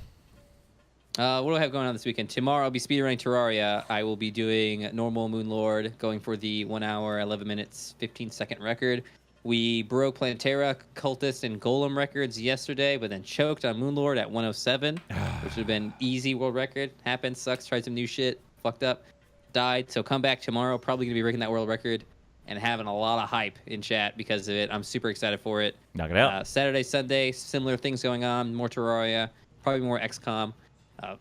What do I have going on this weekend? Tomorrow I'll be speedrunning Terraria. I will be doing normal Moonlord, going for the 1 hour, 11 minutes, 15-second record. We broke Plantera, Cultist, and Golem records yesterday, but then choked on Moonlord at 107, which would have been easy world record. Happened, sucks, tried some new shit, fucked up, died. So come back tomorrow, probably going to be breaking that world record and having a lot of hype in chat because of it. I'm super excited for it.
Knock it out.
Saturday, Sunday, similar things going on. More Terraria, probably more XCOM.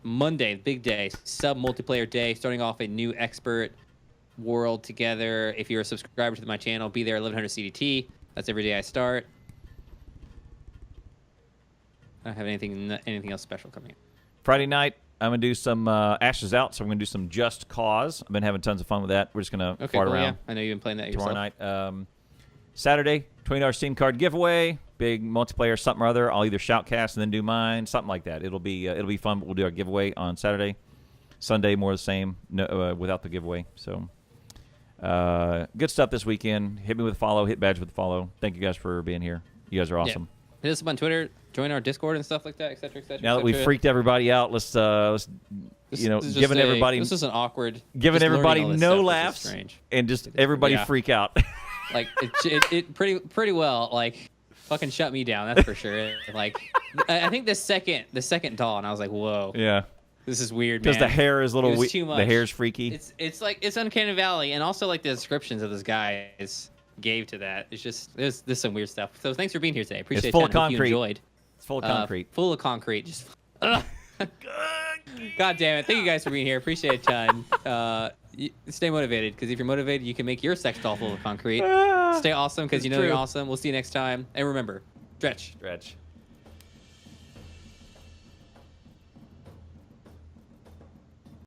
Monday, big day, sub-multiplayer day, starting off a new expert world together. If you're a subscriber to my channel, be there 1100 CDT. That's every day I start. I don't have anything else special coming in.
Friday night, I'm going to do some Ashes Out, so I'm going to do some Just Cause. I've been having tons of fun with that. We're just going to fart around.
Yeah. I know you've been playing that yourself.
Tomorrow night. Saturday, $20 Steam card giveaway, big multiplayer something or other. I'll either shoutcast and then do mine, something like that. It'll be fun. But we'll do our giveaway on Saturday. Sunday, more the same, without the giveaway. So good stuff this weekend. Hit me with a follow. Hit badge with a follow. Thank you guys for being here. You guys are awesome.
Yeah. Hit us up on Twitter. Join our Discord and stuff like that, etc., etc.
Now that we've freaked everybody out, let's giving everybody
this is an awkward.
giving
just
everybody
learning all this
no
stuff is
laughs
strange.
and just everybody
Yeah.
freak out.
Like it pretty well like fucking shut me down. That's for sure. Like I think the second doll, and I was like, whoa,
Yeah,
this is weird,
because
man.
the hair is a little
It was
weird.
too much.
The hair's freaky.
It's like it's Uncanny Valley, and also like the descriptions of this guy gave to that. It's just there's some weird stuff. So thanks for being here today. Appreciate it.
full of
Hope you
concrete.
enjoyed.
It's full of concrete.
Full of concrete. Just. God damn it! Thank you guys for being here. Appreciate it a ton. Stay motivated, because if you're motivated, you can make your sex doll full of concrete. Stay awesome, because you know
true.
you're awesome. We'll see you next time, and remember, stretch.
Stretch.